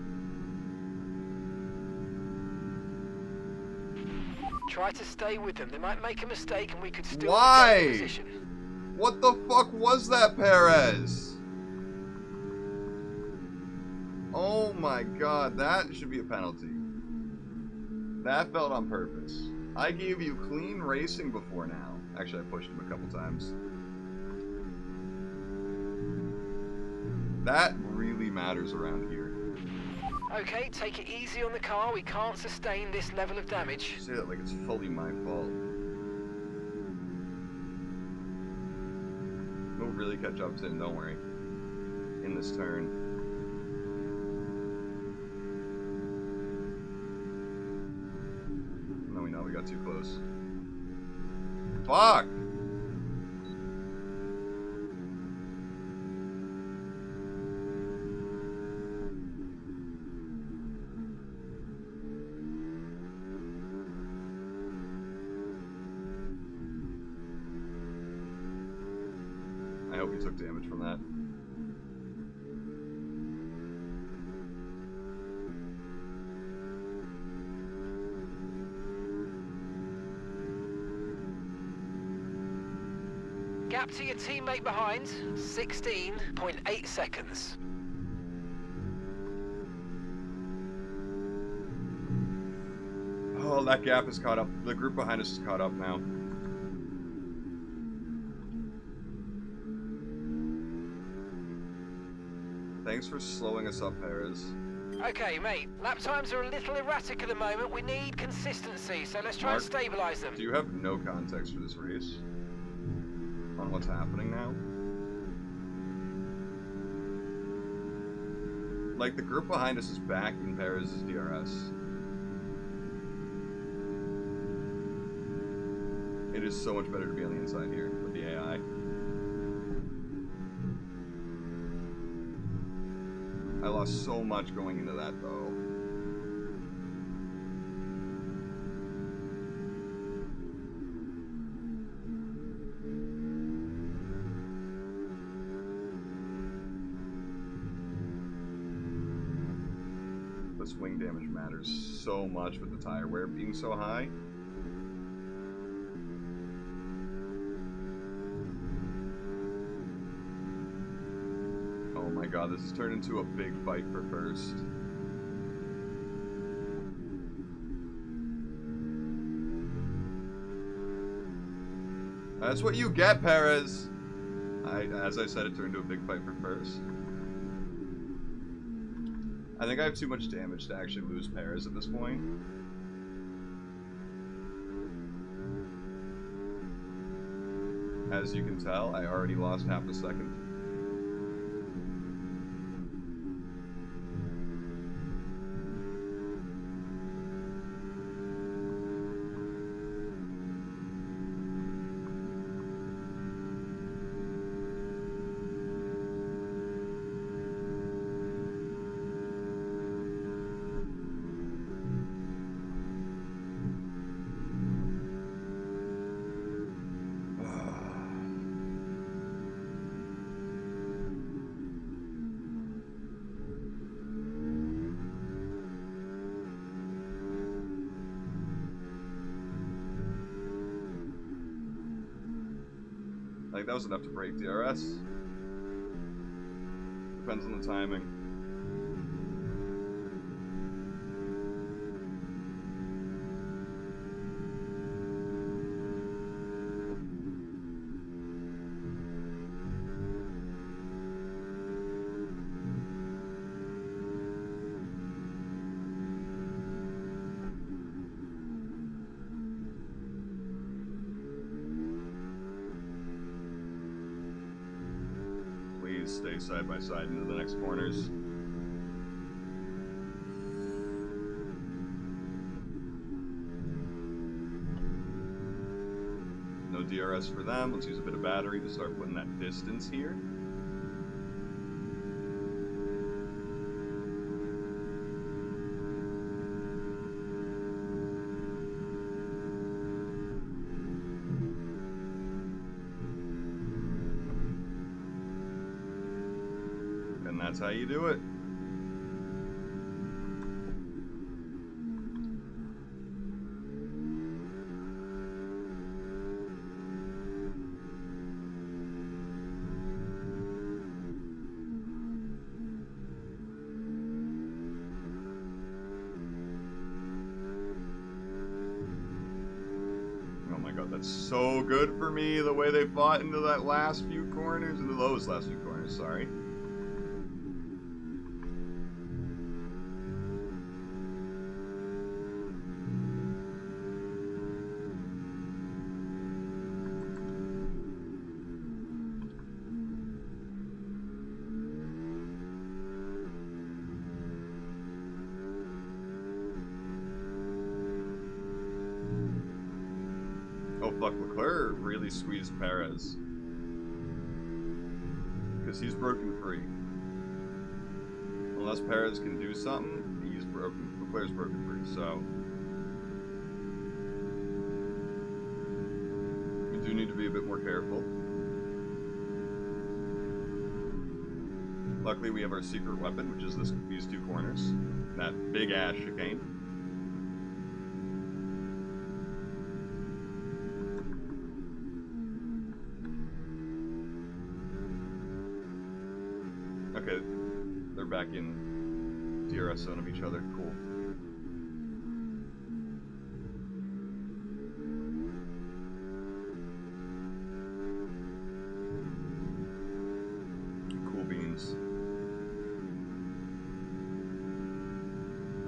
Try to stay with them. They might make a mistake and we could still Why? get in position. What the fuck was that, Perez? Oh my god, that should be a penalty. That felt on purpose. I gave you clean racing before now. Actually, I pushed him a couple times. That really matters around here. Okay, take it easy on the car. We can't sustain this level of damage. You say that like it's fully my fault. We'll really catch up to him, don't worry. In this turn. No, we know we got too close. Fuck! I hope he took damage from that. Gap to your teammate behind, 16.8 seconds. Oh, that gap is caught up. The group behind us is caught up now. Thanks for slowing us up, Perez. Okay, mate. Lap times are a little erratic at the moment. We need consistency, so let's try Mark, and stabilize them. Do you have no context for this race? On what's happening now? Like, the group behind us is back in Perez's DRS. It is so much better to be on the inside here with the AI. I lost so much going into that, though. the swing damage matters so much with the tire wear being so high. Oh my god, this has turned into a big fight for first. That's what you get, Perez. As I said, it turned into a big fight for first. I think I have too much damage to actually lose Perez at this point. As you can tell, I already lost half a second. Like, that was enough to break DRS. Depends on the timing. Stay side by side into the next corners. No DRS for them. Let's use a bit of battery to start putting that distance here. That's how you do it. Oh my god, that's so good for me, the way they fought into that last few corners, into those last few corners, sorry. Oh fuck, Leclerc really squeezed Perez. Because he's broken free. Unless Perez can do something, he's broken. Leclerc's broken free, so we do need to be a bit more careful. Luckily we have our secret weapon, which is these two corners. That big ass chicane. Okay, they're back in DRS zone of each other. Cool. Cool beans.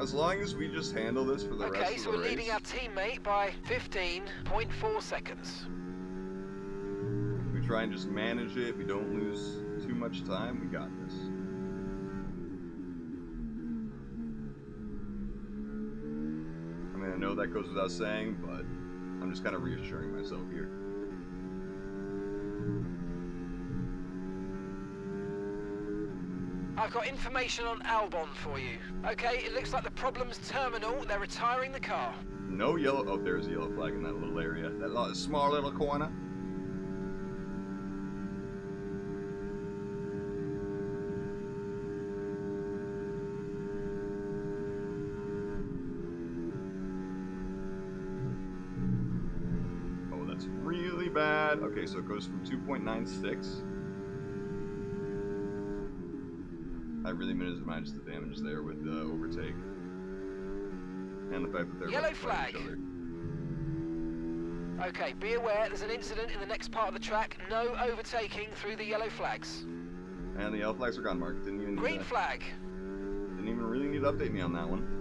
As long as we just handle this for the rest of the race. Okay, so we're leading our teammate by 15.4 seconds. We try and just manage it. We don't lose too much time. We got this. I mean, I know that goes without saying, but I'm just kind of reassuring myself here. I've got information on Albon for you. Okay, it looks like the problem's terminal. They're retiring the car. No yellow. Oh, there's a yellow flag in that little area. That small little corner. bad. Okay, so it goes from 2.96. I really minimized the damage there with the overtake. And the fact that they're Yellow about to fight flag. each other. Okay, be aware there's an incident in the next part of the track. No overtaking through the yellow flags. And the yellow flags are gone, Mark. Didn't even need Green that. flag. Didn't even really need to update me on that one.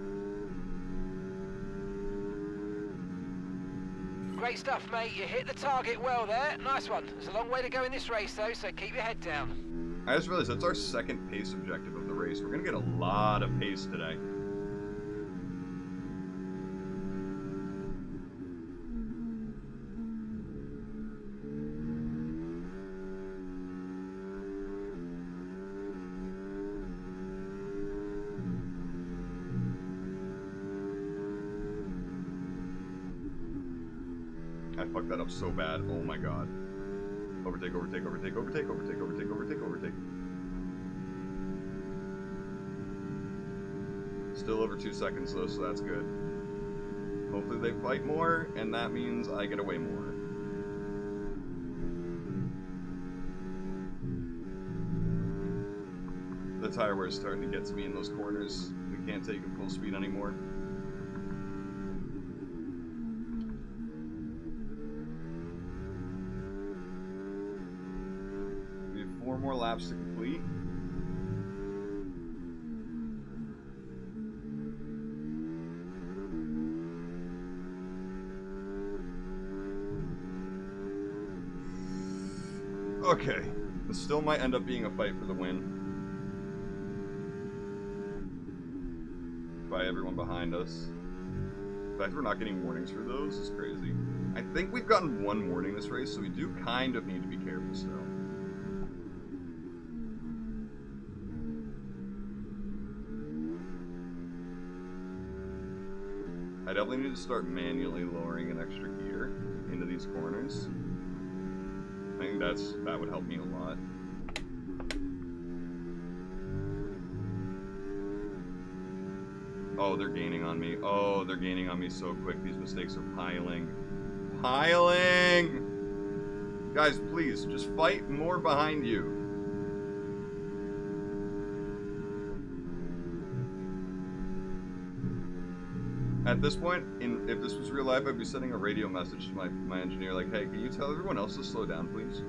Great stuff, mate. You hit the target well there. Nice one. There's a long way to go in this race, though, so keep your head down. I just realized that's our second pace objective of the race. We're going to get a lot of pace today. I fucked that up so bad. Oh my god. Overtake, overtake, overtake, overtake, overtake, overtake, overtake, overtake. Still over 2 seconds though, so that's good. Hopefully they fight more, and that means I get away more. The tire wear is starting to get to me in those corners. We can't take it full speed anymore. We have 4 more laps to complete. Okay, this still might end up being a fight for the win. By everyone behind us. The fact we're not getting warnings for those is crazy. I think we've gotten 1 warning this race, so we do kind of need to be careful still. I definitely need to start manually lowering an extra gear into these corners. I think that would help me a lot. Oh, they're gaining on me. Oh, they're gaining on me so quick. These mistakes are piling. Piling! Guys, please, just fight more behind you. At this point, if this was real life, I'd be sending a radio message to my engineer like, hey, can you tell everyone else to slow down, please?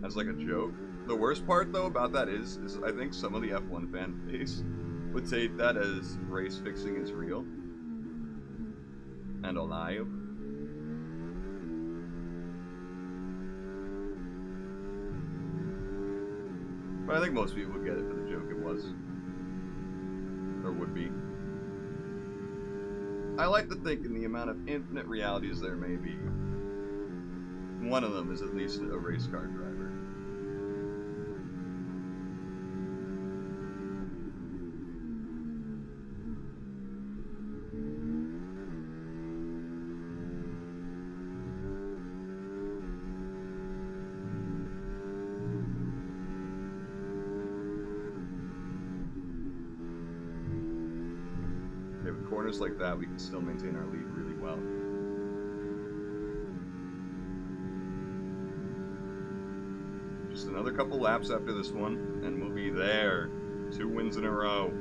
As like a joke. The worst part, though, about that is I think some of the F1 fan base would take that as race fixing is real. And alive. But I think most people would get it for the joke it was. Or would be. I like to think in the amount of infinite realities there may be, one of them is at least a race car driver. With corners like that, we can still maintain our lead really well. Just another couple laps after this one, and we'll be there. 2 wins in a row.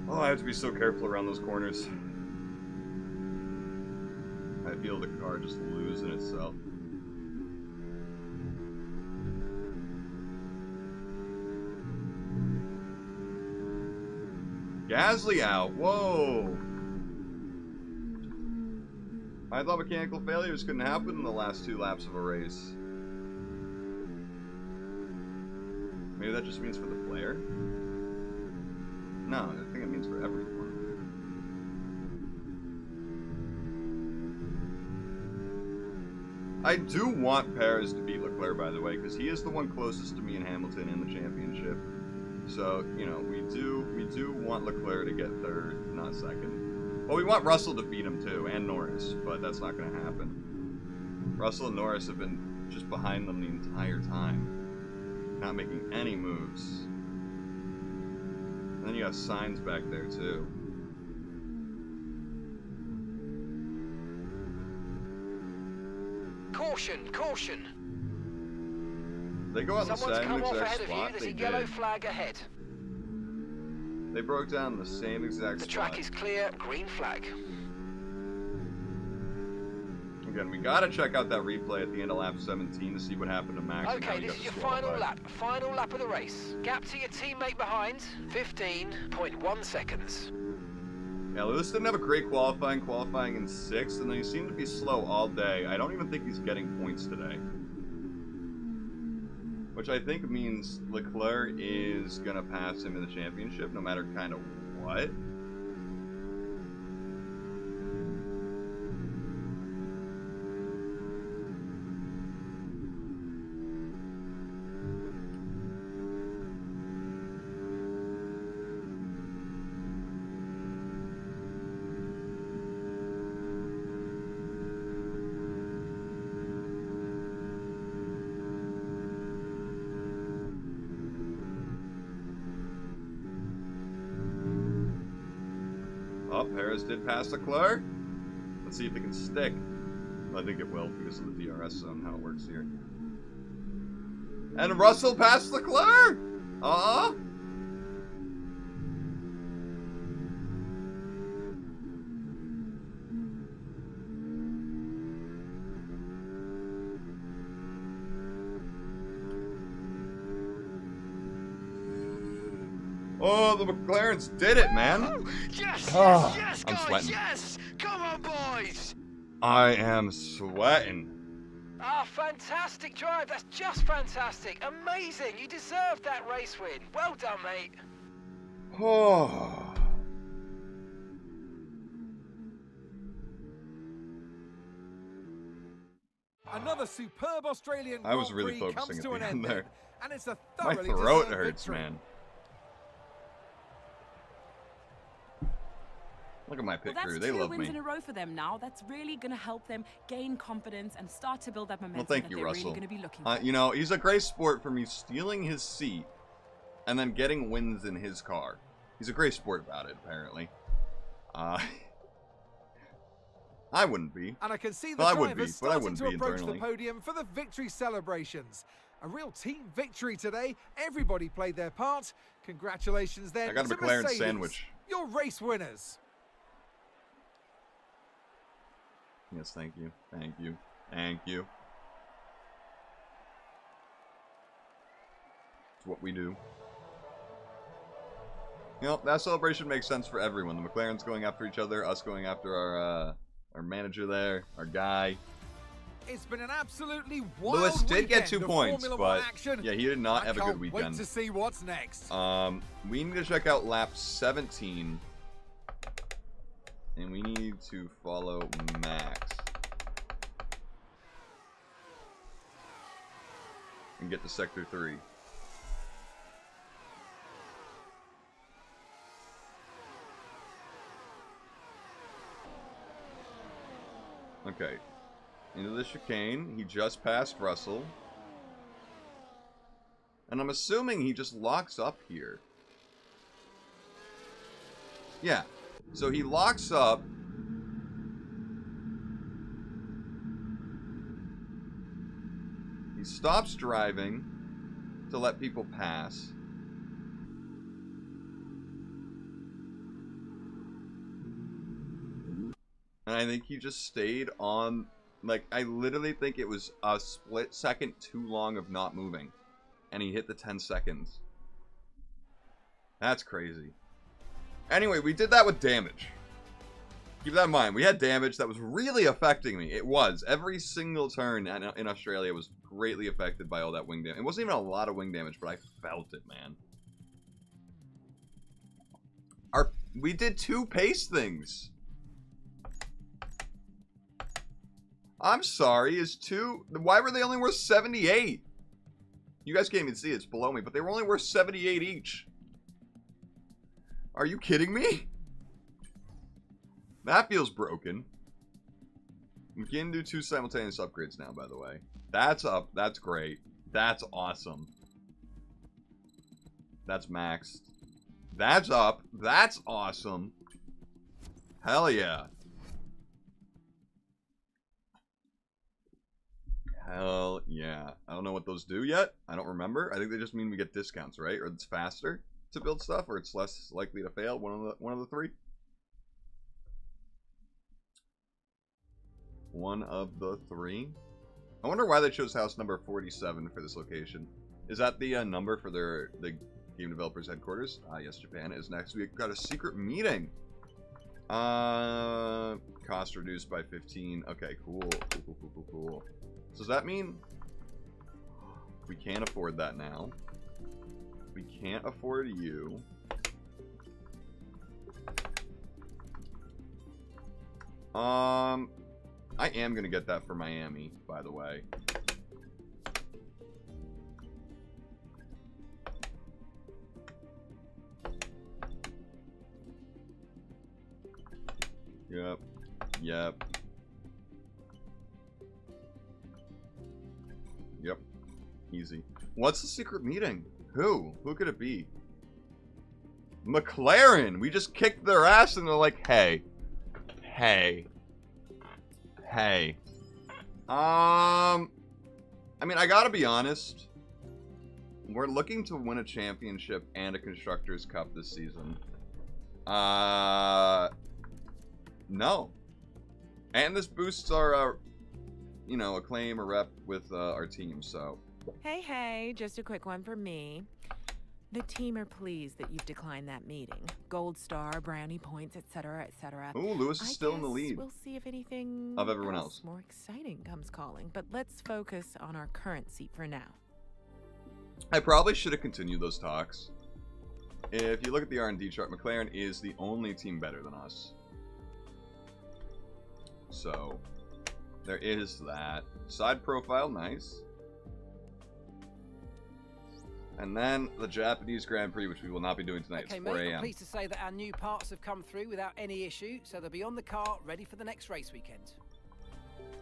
Oh, I have to be so careful around those corners. I feel the car just losing itself. Gasly out. Whoa. I thought mechanical failures couldn't happen in the last 2 laps of a race. Maybe that just means for the flare? No, I think it means for everyone. I do want Perez to beat Leclerc, by the way, because he is the one closest to me and Hamilton in the championship. So, you know, we do want Leclerc to get third, not second. Well, we want Russell to beat him too, and Norris, but that's not going to happen. Russell and Norris have been just behind them the entire time, not making any moves. And then you got Sainz back there too. Caution, caution. They go out the Someone's same come off exact ahead of you. spot There's they a yellow did. flag ahead. They broke down the same exact The spot. track is clear, green flag. Again, we gotta check out that replay at the end of lap 17 to see what happened to Max. and how Okay, he this got is your disqualified. final lap of the race. Gap to your teammate behind, 15.1 seconds. Yeah, Lewis didn't have a great qualifying in 6th, and then he seemed to be slow all day. I don't even think he's getting points today. Which I think means Leclerc is gonna pass him in the championship, no matter kind of what. Oh, Perez did pass Leclerc. Let's see if it can stick. Well, I think it will because of the DRS zone, how it works here. And Russell passed Leclerc! Oh, the McLarens did it, man. Yes, Oh, yes, I'm guys, sweating. yes! Come on, boys! I am sweating. Ah, fantastic drive. That's just fantastic. Amazing. You deserved that race win. Well done, mate. Oh. Another superb Australian I was Grand really Prix focusing comes at to the an end end, there. and it's a My thoroughly throat deserved hurts, victory. man. Look at my pit Well, crew. that's They two love wins me. in a row for them now. That's really going to help them gain confidence and start to build that momentum Well, thank that you, they're Russell. really going to be looking for. You know, he's a great sport for me stealing his seat and then getting wins in his car. He's a great sport about it, apparently. I wouldn't be. And I can see the Well, I would drivers be, but I starting wouldn't to be approach internally. the podium for the victory celebrations. A real team victory today. Everybody played their part. Congratulations then I got a to McLaren Mercedes, sandwich. your race winners. Yes, thank you. Thank you. Thank you. It's what we do. You know, that celebration makes sense for everyone. The McLarens going after each other, us going after our manager there, our guy. It's been an absolutely wild Lewis did get weekend 2 of points, Formula One but action. yeah, he did not I have a can't good wait weekend. to see what's next. We need to check out lap 17. And we need to follow Max. And get to sector 3. Okay. Into the chicane. He just passed Russell. And I'm assuming he just locks up here. Yeah. So he locks up. He stops driving to let people pass. And I think he just stayed on, like, I literally think it was a split second too long of not moving. And he hit the 10 seconds. That's crazy. Anyway, we did that with damage. Keep that in mind. We had damage that was really affecting me. It was. Every single turn in Australia was greatly affected by all that wing damage. It wasn't even a lot of wing damage, but I felt it, man. We did 2 pace things. I'm sorry, is 2... Why were they only worth 78? You guys can't even see it, it's below me, but they were only worth 78 each. Are you kidding me? That feels broken. We can do 2 simultaneous upgrades now, by the way. That's up. That's great. That's awesome. That's maxed. That's up. That's awesome. Hell yeah. Hell yeah. I don't know what those do yet. I don't remember. I think they just mean we get discounts, right? Or it's faster to build stuff, or it's less likely to fail. One of the three. One of the three. I wonder why they chose house number 47 for this location. Is that the number for the game developers headquarters? Yes, Japan is next. We got a secret meeting. Cost reduced by 15. Okay, cool. Cool. So does that mean we can't afford that now? We can't afford you. I am gonna get that for Miami, by the way. Yep. Easy. What's the secret meeting? Who? Who could it be? McLaren! We just kicked their ass and they're like, hey. I mean, I gotta be honest. We're looking to win a championship and a Constructors' Cup this season. No. And this boosts our, you know, acclaim or rep with our team, so. Hey, just a quick one for me. The team are pleased that you've declined that meeting. Gold star, brownie points, etc., etc. Ooh, Lewis is still in the lead. We'll see if anything of everyone else more exciting comes calling, but let's focus on our current seat for now. I probably should have continued those talks. If you look at the R&D chart, McLaren is the only team better than us. So, there is that. Side profile, nice. And then the Japanese Grand Prix, which we will not be doing tonight. Okay, it's 4 mate, I'm a.m. pleased to say that our new parts have come through without any issue, so they'll be on the car, ready for the next race weekend.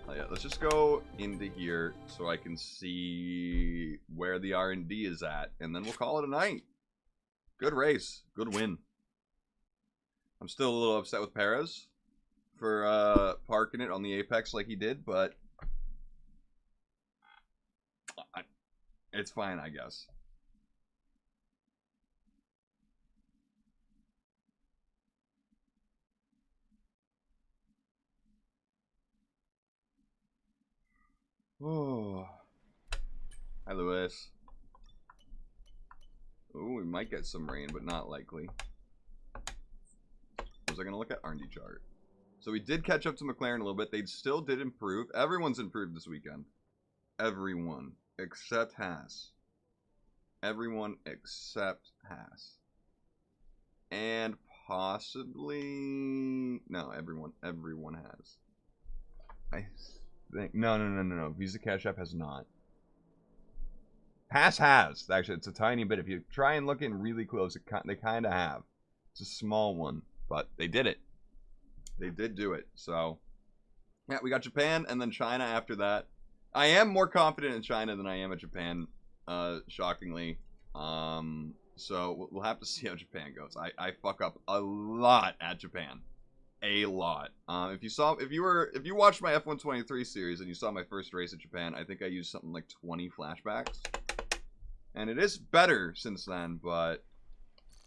Oh, yeah, let's just go into here so I can see where the R&D is at, and then we'll call it a night. Good race. Good win. I'm still a little upset with Perez for parking it on the apex like he did, but it's fine, I guess. Oh, hi Lewis. Oh, we might get some rain, but not likely. Was I gonna look at R&D chart? So we did catch up to McLaren a little bit. They still did improve. Everyone's improved this weekend. Everyone except Haas. Everyone except Haas. And possibly everyone has. I think no. Visa Cash App has not. Haas has. Actually, it's a tiny bit. If you try and look in really close, they kind of have. It's a small one, but they did it. They did do it. So, yeah, we got Japan and then China after that. I am more confident in China than I am at Japan, shockingly. So we'll have to see how Japan goes. I fuck up a lot at Japan. A lot. If you watched my F123 series and you saw my first race at Japan, I think I used something like 20 flashbacks. And it is better since then, but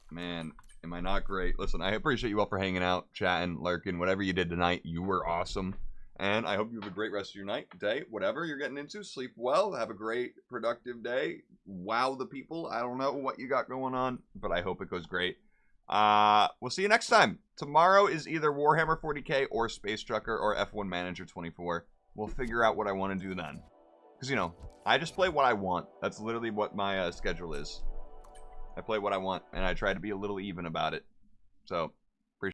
man, am I not great? Listen, I appreciate you all for hanging out, chatting, lurking, whatever you did tonight. You were awesome. And I hope you have a great rest of your night, day, whatever you're getting into. Sleep well. Have a great, productive day. Wow the people. I don't know what you got going on, but I hope it goes great. We'll see you next time. Tomorrow is either Warhammer 40k or Space Trucker or F1 Manager 24. We'll figure out what I want to do then. Because, you know, I just play what I want. That's literally what my schedule is. I play what I want, and I try to be a little even about it. So,